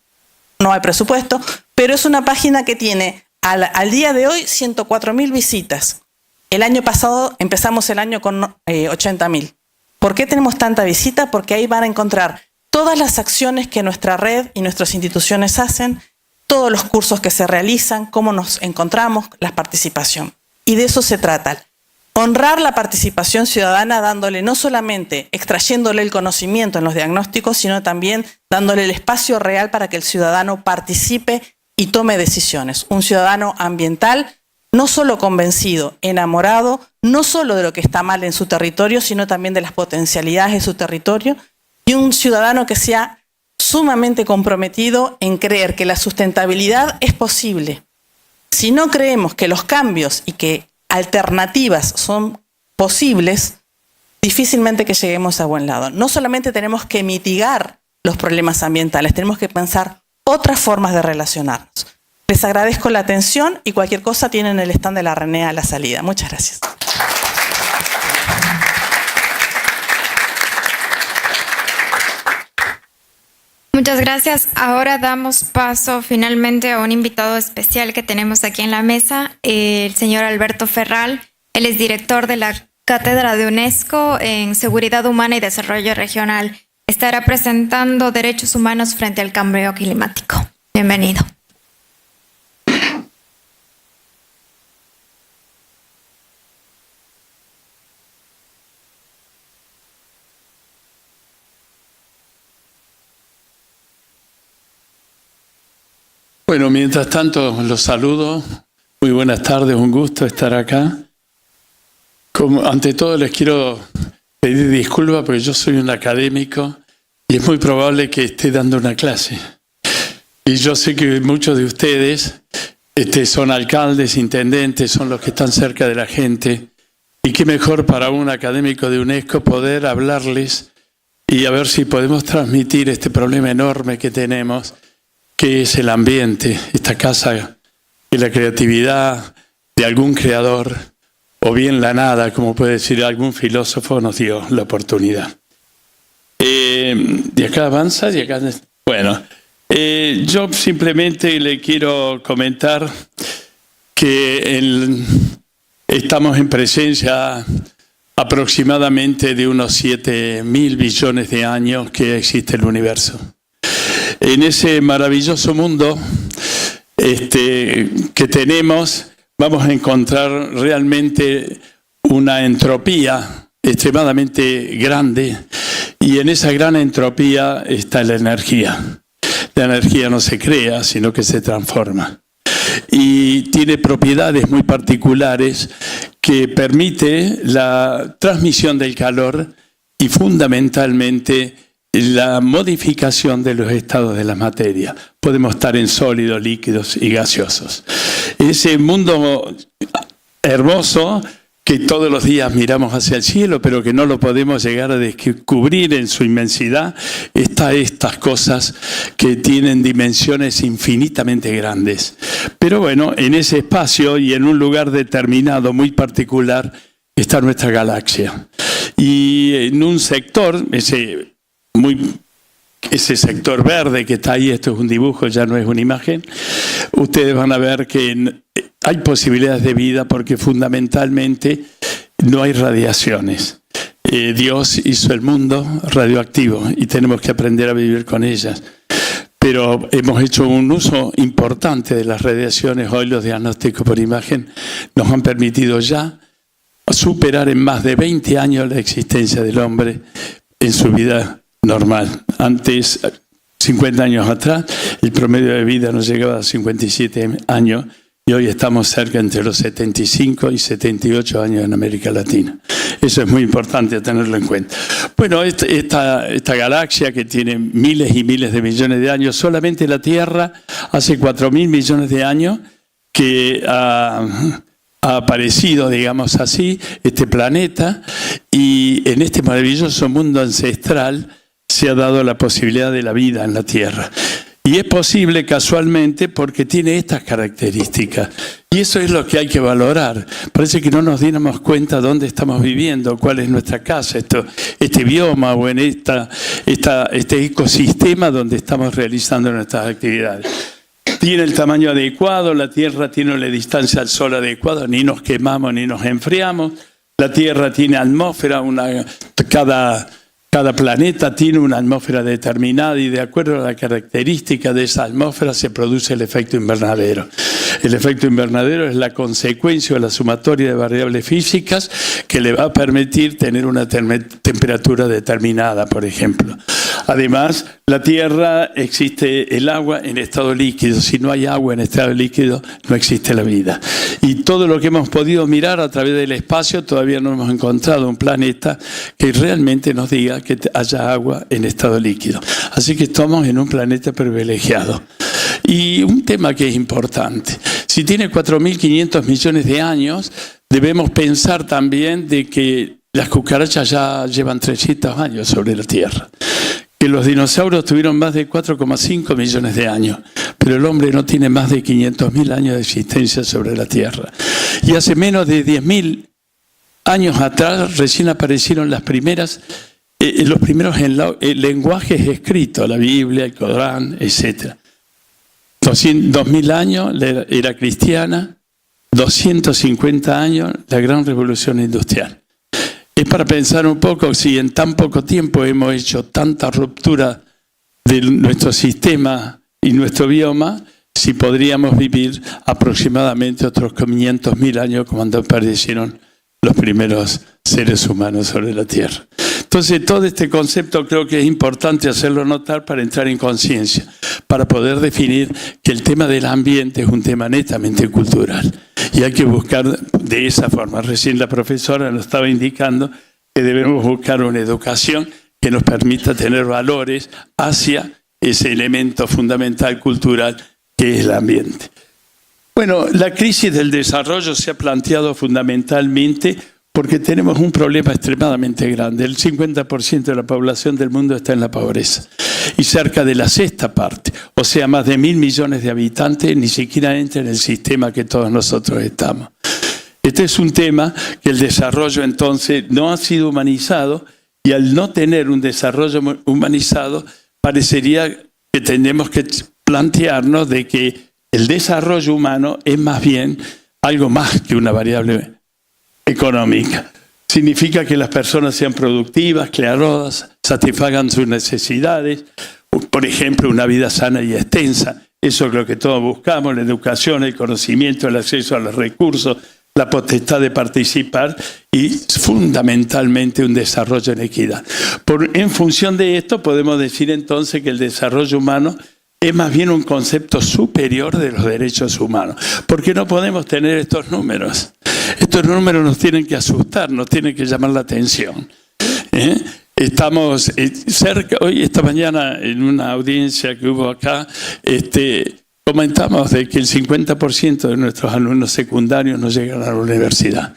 no hay presupuesto, pero es una página que tiene al día de hoy 104.000 visitas. El año pasado empezamos el año con 80.000. ¿Por qué tenemos tanta visita? Porque ahí van a encontrar todas las acciones que nuestra red y nuestras instituciones hacen, todos los cursos que se realizan, cómo nos encontramos, la participación. Y de eso se trata. Honrar la participación ciudadana dándole no solamente, extrayéndole el conocimiento en los diagnósticos, sino también dándole el espacio real para que el ciudadano participe y tome decisiones. Un ciudadano ambiental, no solo convencido, enamorado, no solo de lo que está mal en su territorio, sino también de las potencialidades de su territorio, y un ciudadano que sea sumamente comprometido en creer que la sustentabilidad es posible. Si no creemos que los cambios y que alternativas son posibles, difícilmente que lleguemos a buen lado. No solamente tenemos que mitigar los problemas ambientales, tenemos que pensar otras formas de relacionarnos. Les agradezco la atención y cualquier cosa tienen el stand de la RNA a la salida. Muchas gracias. Muchas gracias. Ahora damos paso finalmente a un invitado especial que tenemos aquí en la mesa, el señor Alberto Ferral. Él es director de la Cátedra de UNESCO en Seguridad Humana y Desarrollo Regional. Estará presentando derechos humanos frente al cambio climático. Bienvenido. Bueno, mientras tanto los saludo. Muy buenas tardes, un gusto estar acá. Ante todo les quiero pedir disculpas porque yo soy un académico y es muy probable que esté dando una clase. Y yo sé que muchos de ustedes son alcaldes, intendentes, son los que están cerca de la gente. Y qué mejor para un académico de UNESCO poder hablarles y a ver si podemos transmitir este problema enorme que tenemos, que es el ambiente, esta casa de la creatividad de algún creador, o bien la nada, como puede decir algún filósofo, nos dio la oportunidad. ¿De acá avanza? ¿De acá? Bueno, yo simplemente le quiero comentar que estamos en presencia aproximadamente de unos 7.000 billones de años que existe el universo. En ese maravilloso mundo que tenemos, vamos a encontrar realmente una entropía extremadamente grande, y en esa gran entropía está la energía. La energía no se crea, sino que se transforma. Y tiene propiedades muy particulares que permite la transmisión del calor y fundamentalmente la modificación de los estados de la materia. Podemos estar en sólidos, líquidos y gaseosos. Ese mundo hermoso que todos los días miramos hacia el cielo, pero que no lo podemos llegar a descubrir en su inmensidad, está estas cosas que tienen dimensiones infinitamente grandes. Pero bueno, en ese espacio y en un lugar determinado, muy particular, está nuestra galaxia. Y en un sector, ese sector verde que está ahí, esto es un dibujo, ya no es una imagen, ustedes van a ver que hay posibilidades de vida porque fundamentalmente no hay radiaciones. Dios hizo el mundo radioactivo y tenemos que aprender a vivir con ellas. Pero hemos hecho un uso importante de las radiaciones. Hoy los diagnósticos por imagen nos han permitido ya superar en más de 20 años la existencia del hombre en su vida normal. Antes, 50 años atrás, el promedio de vida no llegaba a 57 años y hoy estamos cerca entre los 75 y 78 años en América Latina. Eso es muy importante tenerlo en cuenta. Bueno, esta galaxia que tiene miles y miles de millones de años, solamente la Tierra hace 4.000 millones de años que ha aparecido, digamos así, este planeta, y en este maravilloso mundo ancestral se ha dado la posibilidad de la vida en la Tierra. Y es posible casualmente porque tiene estas características. Y eso es lo que hay que valorar. Parece que no nos diéramos cuenta dónde estamos viviendo, cuál es nuestra casa, este bioma o en este ecosistema donde estamos realizando nuestras actividades. Tiene el tamaño adecuado, la Tierra tiene la distancia al Sol adecuada, ni nos quemamos ni nos enfriamos. La Tierra tiene atmósfera, cada planeta tiene una atmósfera determinada y de acuerdo a la característica de esa atmósfera se produce el efecto invernadero. El efecto invernadero es la consecuencia o la sumatoria de variables físicas que le va a permitir tener una temperatura determinada, por ejemplo. Además, la Tierra existe el agua en estado líquido. Si no hay agua en estado líquido, no existe la vida. Y todo lo que hemos podido mirar a través del espacio, todavía no hemos encontrado un planeta que realmente nos diga que haya agua en estado líquido. Así que estamos en un planeta privilegiado. Y un tema que es importante. Si tiene 4.500 millones de años, debemos pensar también de que las cucarachas ya llevan 300 años sobre la Tierra. Que los dinosaurios tuvieron más de 4,5 millones de años, pero el hombre no tiene más de 500.000 años de existencia sobre la Tierra. Y hace menos de 10.000 años atrás recién aparecieron las primeras los primeros lenguajes escritos, la Biblia, el Corán, etc. 2000 años la era cristiana, 250 años la gran revolución industrial. Es para pensar un poco si en tan poco tiempo hemos hecho tanta ruptura de nuestro sistema y nuestro bioma, si podríamos vivir aproximadamente otros 500.000 años cuando aparecieron los primeros seres humanos sobre la Tierra. Entonces, todo este concepto creo que es importante hacerlo notar para entrar en conciencia, para poder definir que el tema del ambiente es un tema netamente cultural. Y hay que buscar de esa forma. Recién la profesora nos estaba indicando que debemos buscar una educación que nos permita tener valores hacia ese elemento fundamental cultural que es el ambiente. Bueno, la crisis del desarrollo se ha planteado fundamentalmente porque tenemos un problema extremadamente grande. El 50% de la población del mundo está en la pobreza. Y cerca de la sexta parte, o sea, más de 1.000 millones de habitantes, ni siquiera entran en el sistema que todos nosotros estamos. Este es un tema que el desarrollo entonces no ha sido humanizado, y al no tener un desarrollo humanizado, parecería que tenemos que plantearnos de que el desarrollo humano es más bien algo más que una variable económica. Significa que las personas sean productivas, creadoras, satisfagan sus necesidades, por ejemplo, una vida sana y extensa. Eso es lo que todos buscamos, la educación, el conocimiento, el acceso a los recursos, la potestad de participar y fundamentalmente un desarrollo en equidad. En función de esto podemos decir entonces que el desarrollo humano es más bien un concepto superior de los derechos humanos, porque no podemos tener estos números. Estos números nos tienen que asustar, nos tienen que llamar la atención. Estamos cerca, hoy esta mañana en una audiencia que hubo acá, comentamos de que el 50% de nuestros alumnos secundarios no llegan a la universidad.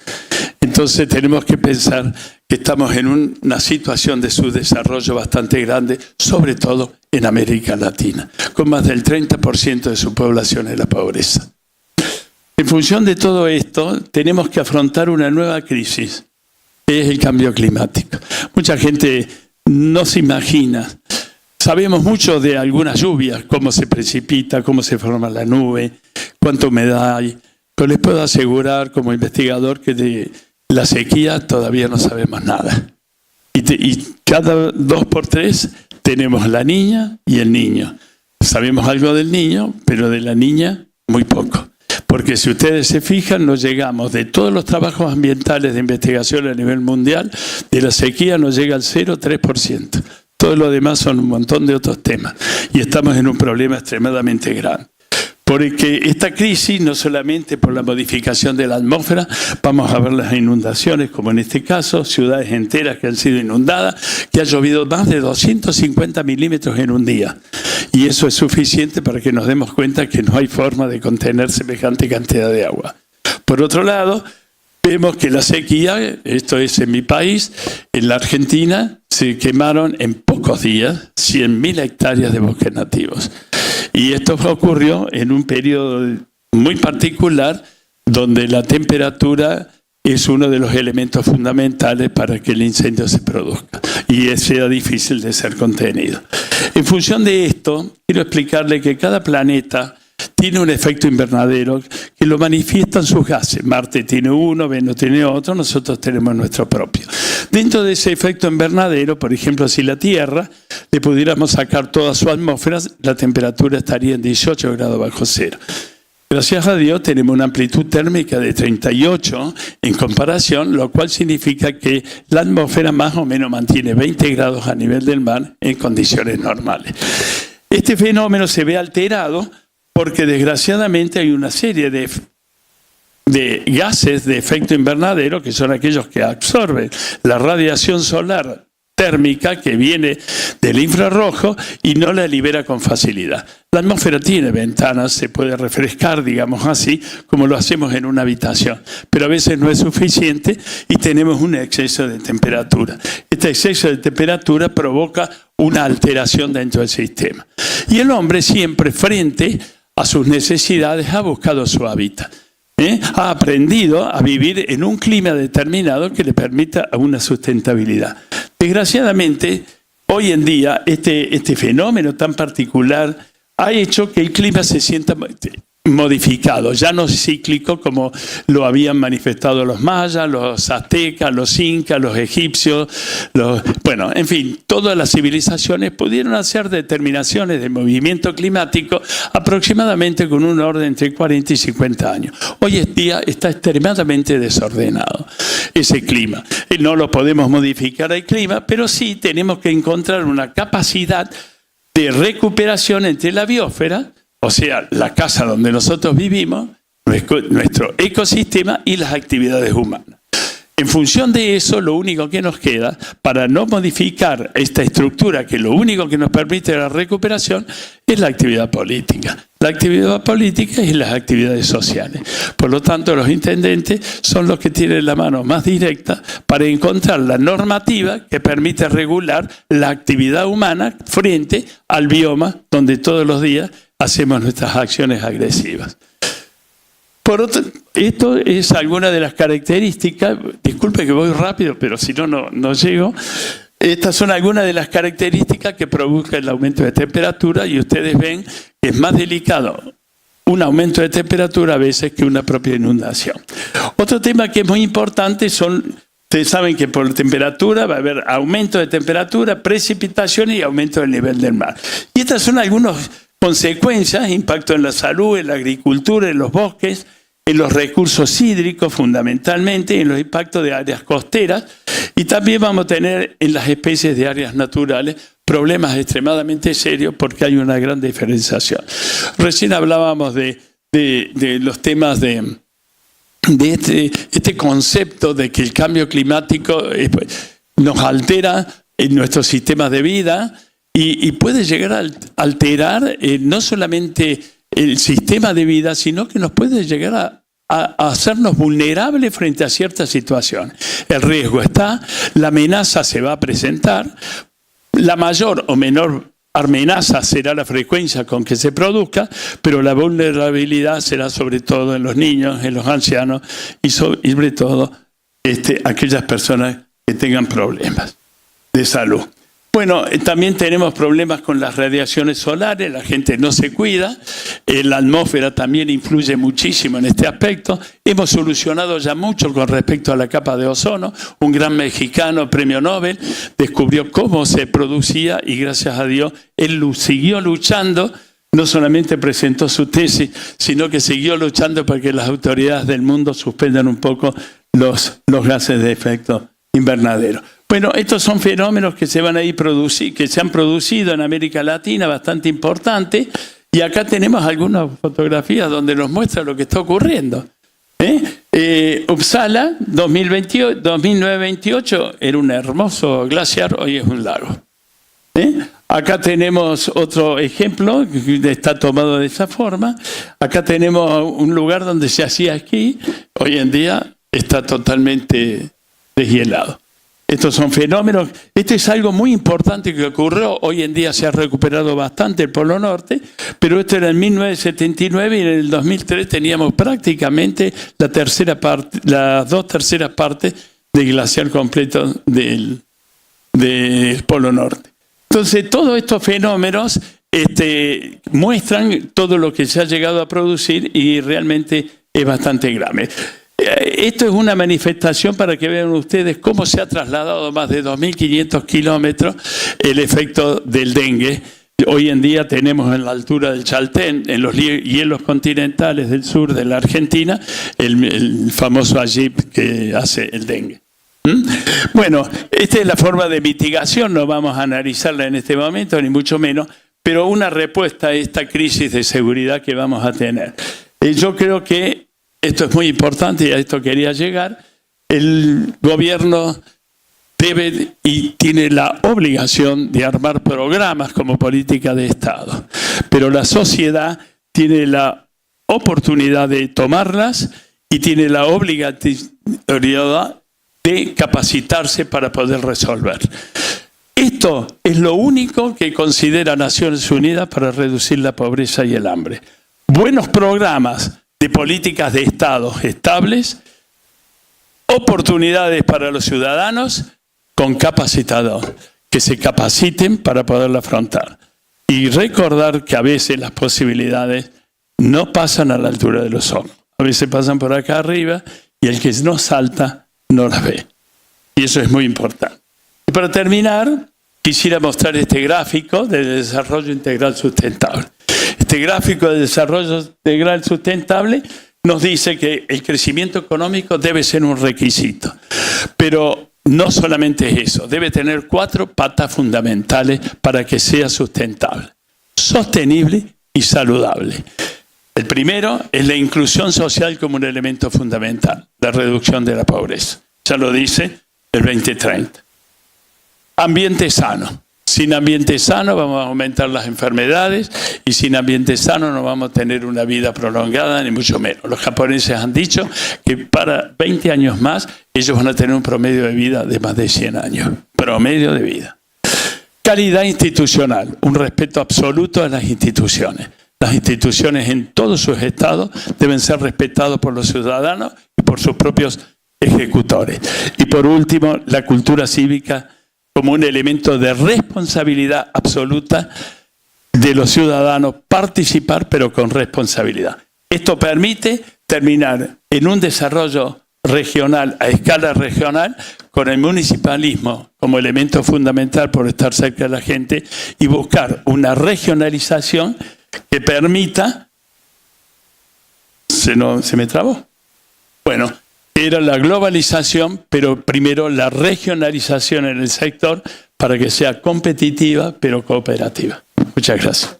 Entonces tenemos que pensar que estamos en una situación de subdesarrollo bastante grande, sobre todo en América Latina, con más del 30% de su población en la pobreza. En función de todo esto, tenemos que afrontar una nueva crisis, que es el cambio climático. Mucha gente no se imagina. Sabemos mucho de algunas lluvias, cómo se precipita, cómo se forma la nube, cuánta humedad hay. Pero les puedo asegurar como investigador que de la sequía todavía no sabemos nada. Y cada 2 por 3 tenemos la niña y el niño. Sabemos algo del niño, pero de la niña muy poco. Porque si ustedes se fijan, no llegamos de todos los trabajos ambientales de investigación a nivel mundial, de la sequía nos llega al 0,3%. Todo lo demás son un montón de otros temas. Y estamos en un problema extremadamente grande. Porque esta crisis, no solamente por la modificación de la atmósfera, vamos a ver las inundaciones, como en este caso, ciudades enteras que han sido inundadas, que ha llovido más de 250 milímetros en un día. Y eso es suficiente para que nos demos cuenta que no hay forma de contener semejante cantidad de agua. Por otro lado, vemos que la sequía, esto es en mi país, en la Argentina, se quemaron en pocos días 100.000 hectáreas de bosques nativos. Y esto ocurrió en un periodo muy particular donde la temperatura es uno de los elementos fundamentales para que el incendio se produzca y sea difícil de ser contenido. En función de esto, quiero explicarle que cada planeta tiene un efecto invernadero que lo manifiestan sus gases. Marte tiene uno, Venus tiene otro, nosotros tenemos nuestro propio. Dentro de ese efecto invernadero, por ejemplo, si la Tierra le pudiéramos sacar toda su atmósfera, la temperatura estaría en 18 grados bajo cero. Gracias a Dios tenemos una amplitud térmica de 38 en comparación, lo cual significa que la atmósfera más o menos mantiene 20 grados a nivel del mar en condiciones normales. Este fenómeno se ve alterado porque desgraciadamente hay una serie de gases de efecto invernadero que son aquellos que absorben la radiación solar térmica que viene del infrarrojo y no la libera con facilidad. La atmósfera tiene ventanas, se puede refrescar, digamos así, como lo hacemos en una habitación, pero a veces no es suficiente y tenemos un exceso de temperatura. Este exceso de temperatura provoca una alteración dentro del sistema. Y el hombre siempre frente a sus necesidades ha buscado su hábitat. Ha aprendido a vivir en un clima determinado que le permita una sustentabilidad. Desgraciadamente, hoy en día, este fenómeno tan particular ha hecho que el clima se sienta modificado, ya no cíclico como lo habían manifestado los mayas, los aztecas, los incas, los egipcios, bueno, en fin, todas las civilizaciones pudieron hacer determinaciones de movimiento climático aproximadamente con un orden entre 40 y 50 años. Hoy en día está extremadamente desordenado ese clima. No lo podemos modificar el clima, pero sí tenemos que encontrar una capacidad de recuperación entre la biosfera, o sea, la casa donde nosotros vivimos, nuestro ecosistema y las actividades humanas. En función de eso, lo único que nos queda para no modificar esta estructura, que lo único que nos permite la recuperación, es la actividad política. La actividad política y las actividades sociales. Por lo tanto, los intendentes son los que tienen la mano más directa para encontrar la normativa que permite regular la actividad humana frente al bioma donde todos los días hacemos nuestras acciones agresivas. Por otro, esto es alguna de las características, disculpe que voy rápido, pero si no, no llego. Estas son algunas de las características que provocan el aumento de temperatura y ustedes ven que es más delicado un aumento de temperatura a veces que una propia inundación. Otro tema que es muy importante son, ustedes saben que por temperatura va a haber aumento de temperatura, precipitaciones y aumento del nivel del mar. Y estas son algunas consecuencias, impacto en la salud, en la agricultura, en los bosques, en los recursos hídricos fundamentalmente, en los impactos de áreas costeras, y también vamos a tener en las especies de áreas naturales problemas extremadamente serios porque hay una gran diferenciación. Recién hablábamos de los temas de este concepto de que el cambio climático nos altera en nuestros sistemas de vida y puede llegar a alterar no solamente el sistema de vida, sino que nos puede llegar a hacernos vulnerables frente a ciertas situaciones. El riesgo está, la amenaza se va a presentar, la mayor o menor amenaza será la frecuencia con que se produzca, pero la vulnerabilidad será sobre todo en los niños, en los ancianos y sobre todo aquellas personas que tengan problemas de salud. Bueno, también tenemos problemas con las radiaciones solares, la gente no se cuida, la atmósfera también influye muchísimo en este aspecto. Hemos solucionado ya mucho con respecto a la capa de ozono. Un gran mexicano, premio Nobel, descubrió cómo se producía y gracias a Dios él siguió luchando. No solamente presentó su tesis, sino que siguió luchando para que las autoridades del mundo suspendan un poco los gases de efecto invernadero. Bueno, estos son fenómenos que se van a ir que se han producido en América Latina, bastante importantes, y acá tenemos algunas fotografías donde nos muestra lo que está ocurriendo. Uppsala, 2009-28, era un hermoso glaciar, hoy es un lago. Acá tenemos otro ejemplo, que está tomado de esa forma. Acá tenemos un lugar donde se hacía esquí, hoy en día está totalmente deshielado. Estos son fenómenos, este es algo muy importante que ocurrió, hoy en día se ha recuperado bastante el Polo Norte, pero esto era en 1979 y en el 2003 teníamos prácticamente las 2/3 partes del glaciar completo del Polo Norte. Entonces todos estos fenómenos muestran todo lo que se ha llegado a producir y realmente es bastante grave. Esto es una manifestación para que vean ustedes cómo se ha trasladado más de 2.500 kilómetros el efecto del dengue. Hoy en día tenemos en la altura del Chaltén, en los hielos continentales del sur de la Argentina, el famoso AGIP que hace el dengue. Bueno, esta es la forma de mitigación, no vamos a analizarla en este momento, ni mucho menos, pero una respuesta a esta crisis de seguridad que vamos a tener. Yo creo que esto es muy importante y a esto quería llegar. El gobierno debe y tiene la obligación de armar programas como política de Estado, pero la sociedad tiene la oportunidad de tomarlas y tiene la obligatoriedad de capacitarse para poder resolver. Esto es lo único que considera Naciones Unidas para reducir la pobreza y el hambre. Buenos programas de políticas de Estado estables, oportunidades para los ciudadanos con capacitadores, que se capaciten para poderlo afrontar. Y recordar que a veces las posibilidades no pasan a la altura de los ojos. A veces pasan por acá arriba y el que no salta no las ve. Y eso es muy importante. Y para terminar, quisiera mostrar este gráfico de desarrollo integral sustentable. Este gráfico de desarrollo integral sustentable nos dice que el crecimiento económico debe ser un requisito. Pero no solamente es eso, debe tener 4 patas fundamentales para que sea sustentable, sostenible y saludable. El primero es la inclusión social como un elemento fundamental, la reducción de la pobreza. Ya lo dice el 2030. Ambiente sano. Sin ambiente sano vamos a aumentar las enfermedades y sin ambiente sano no vamos a tener una vida prolongada, ni mucho menos. Los japoneses han dicho que para 20 años más ellos van a tener un promedio de vida de más de 100 años. Promedio de vida. Calidad institucional, un respeto absoluto a las instituciones. Las instituciones en todos sus estados deben ser respetadas por los ciudadanos y por sus propios ejecutores. Y por último, la cultura cívica como un elemento de responsabilidad absoluta de los ciudadanos, participar pero con responsabilidad. Esto permite terminar en un desarrollo regional, a escala regional, con el municipalismo como elemento fundamental por estar cerca de la gente y buscar una regionalización que permita... ¿Se me trabó? Bueno, era la globalización, pero primero la regionalización en el sector para que sea competitiva, pero cooperativa. Muchas gracias.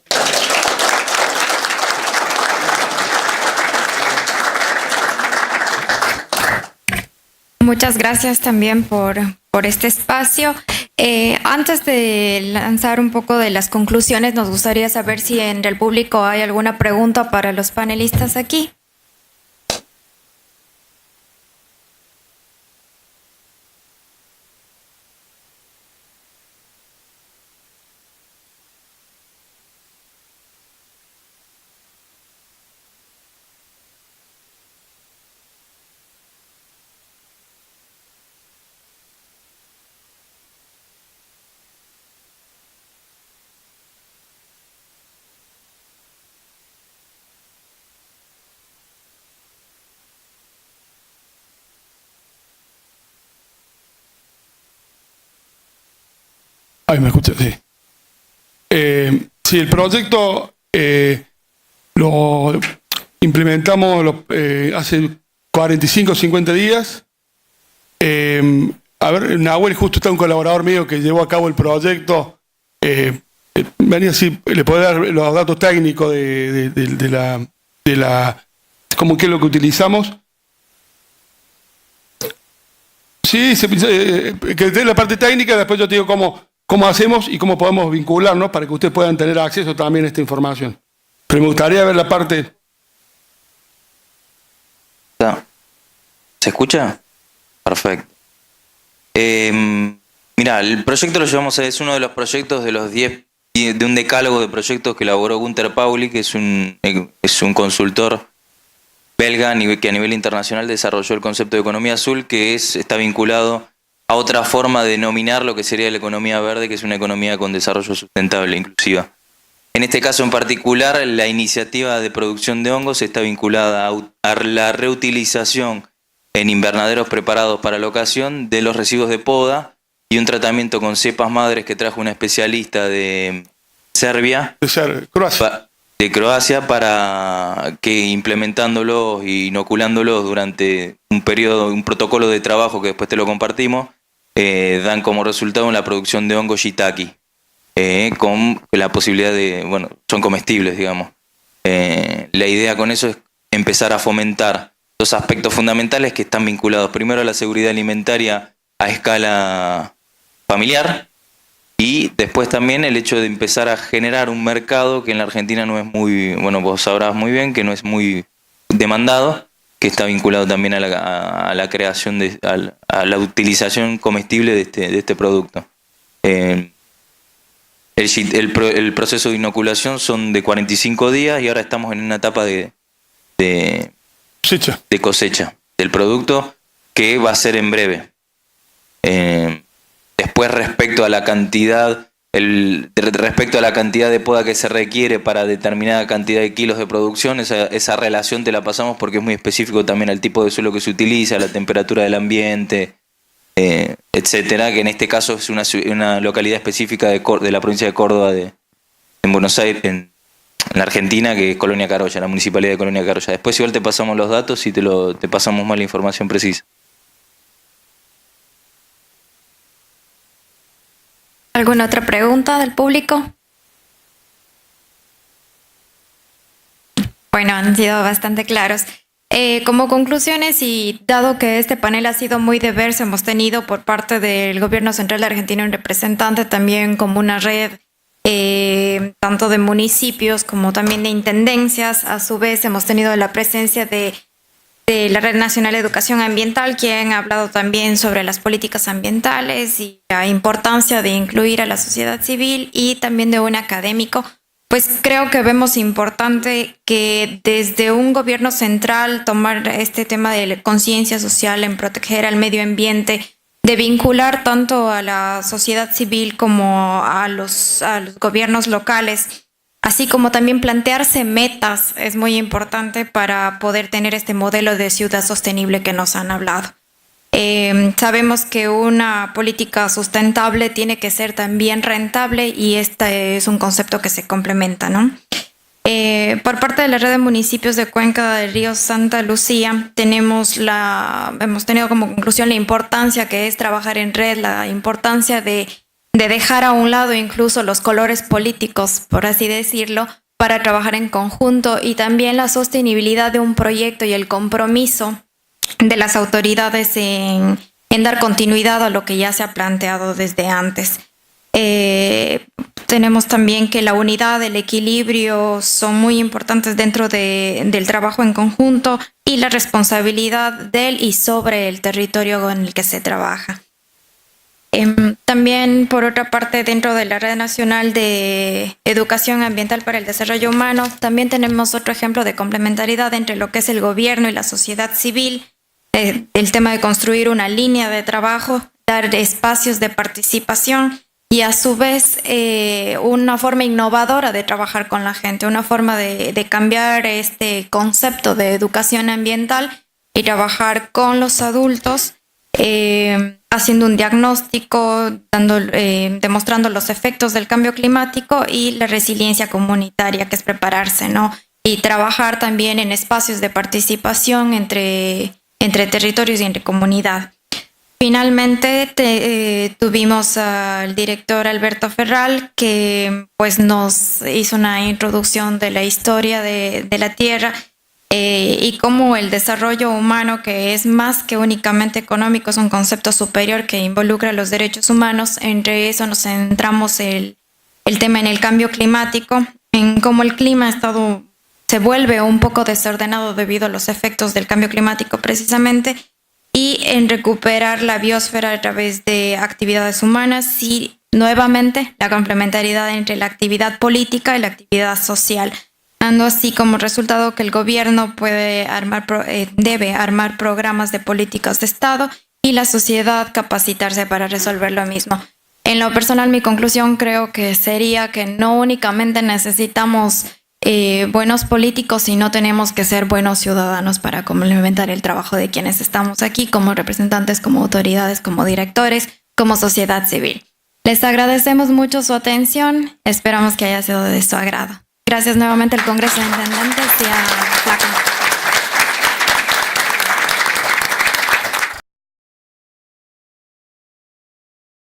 Muchas gracias también por este espacio. Antes de lanzar un poco de las conclusiones, nos gustaría saber si entre el público hay alguna pregunta para los panelistas aquí. Ay, me escucha, sí. Sí, el proyecto lo implementamos hace 45 o 50 días. A ver, Nahuel justo está un colaborador mío que llevó a cabo el proyecto. Venía así, le puedo dar los datos técnicos de la como que es lo que utilizamos. Sí, que dé la parte técnica, después yo te digo cómo hacemos y cómo podemos vincularnos para que ustedes puedan tener acceso también a esta información. Pero me gustaría ver la parte... ¿Se escucha? Perfecto. Mira, el proyecto lo llevamos, es uno de los proyectos de los 10, de un decálogo de proyectos que elaboró Gunter Pauli, que es un consultor belga que a nivel internacional desarrolló el concepto de economía azul, que está vinculado a otra forma de denominar lo que sería la economía verde, que es una economía con desarrollo sustentable inclusiva. En este caso en particular, la iniciativa de producción de hongos está vinculada a la reutilización en invernaderos preparados para la ocasión de los residuos de poda y un tratamiento con cepas madres que trajo una especialista de Serbia, Croacia, para que implementándolos e inoculándolos durante un protocolo de trabajo que después te lo compartimos, dan como resultado la producción de hongo shiitake, con la posibilidad de, son comestibles, digamos. La idea con eso es empezar a fomentar dos aspectos fundamentales que están vinculados primero a la seguridad alimentaria a escala familiar y después también el hecho de empezar a generar un mercado que en la Argentina no es muy, vos sabrás muy bien que no es muy demandado, que está vinculado también a la creación, a la utilización comestible de este producto. El proceso de inoculación son de 45 días y ahora estamos en una etapa de cosecha del producto que va a ser en breve. Después, respecto a la cantidad de poda que se requiere para determinada cantidad de kilos de producción, esa relación te la pasamos porque es muy específico también al tipo de suelo que se utiliza, la temperatura del ambiente, etcétera, que en este caso es una localidad específica de la provincia de Córdoba, en Buenos Aires, en la Argentina, que es Colonia Carolla, la municipalidad de Colonia Carolla. Después igual te pasamos los datos y te pasamos más la información precisa. ¿Alguna otra pregunta del público? Bueno, han sido bastante claros. Como conclusiones, y dado que este panel ha sido muy diverso, hemos tenido por parte del Gobierno Central de Argentina un representante también como una red tanto de municipios como también de intendencias. A su vez, hemos tenido la presencia de la Red Nacional de Educación Ambiental, quien ha hablado también sobre las políticas ambientales y la importancia de incluir a la sociedad civil, y también de un académico. Pues creo que vemos importante que desde un gobierno central tomar este tema de conciencia social en proteger al medio ambiente, de vincular tanto a la sociedad civil como a los gobiernos locales, así como también plantearse metas, es muy importante para poder tener este modelo de ciudad sostenible que nos han hablado. Sabemos que una política sustentable tiene que ser también rentable, y este es un concepto que se complementa, ¿no? Por parte de la red de municipios de Cuenca del Río Santa Lucía, hemos tenido como conclusión la importancia que es trabajar en red, la importancia de dejar a un lado incluso los colores políticos, por así decirlo, para trabajar en conjunto, y también la sostenibilidad de un proyecto y el compromiso de las autoridades en dar continuidad a lo que ya se ha planteado desde antes. Tenemos también que la unidad, el equilibrio son muy importantes dentro del trabajo en conjunto, y la responsabilidad del y sobre el territorio con el que se trabaja. También, por otra parte, dentro de la Red Nacional de Educación Ambiental para el Desarrollo Humano, también tenemos otro ejemplo de complementariedad entre lo que es el gobierno y la sociedad civil, el tema de construir una línea de trabajo, dar espacios de participación, y a su vez una forma innovadora de trabajar con la gente, una forma de cambiar este concepto de educación ambiental y trabajar con los adultos, haciendo un diagnóstico, demostrando los efectos del cambio climático y la resiliencia comunitaria, que es prepararse, ¿no? Y trabajar también en espacios de participación entre territorios y entre comunidad. Finalmente tuvimos al director Alberto Ferral, que pues nos hizo una introducción de la historia de la Tierra, y cómo el desarrollo humano, que es más que únicamente económico, es un concepto superior que involucra los derechos humanos. Entre eso nos centramos el tema en el cambio climático, en cómo el clima se vuelve un poco desordenado debido a los efectos del cambio climático precisamente, y en recuperar la biosfera a través de actividades humanas, y nuevamente la complementariedad entre la actividad política y la actividad social, dando así como resultado que el gobierno debe armar programas de políticas de Estado, y la sociedad capacitarse para resolver lo mismo. En lo personal, mi conclusión creo que sería que no únicamente necesitamos buenos políticos, sino tenemos que ser buenos ciudadanos para complementar el trabajo de quienes estamos aquí como representantes, como autoridades, como directores, como sociedad civil. Les agradecemos mucho su atención, esperamos que haya sido de su agrado. Gracias nuevamente al Congreso de Intendentes y a FLACA.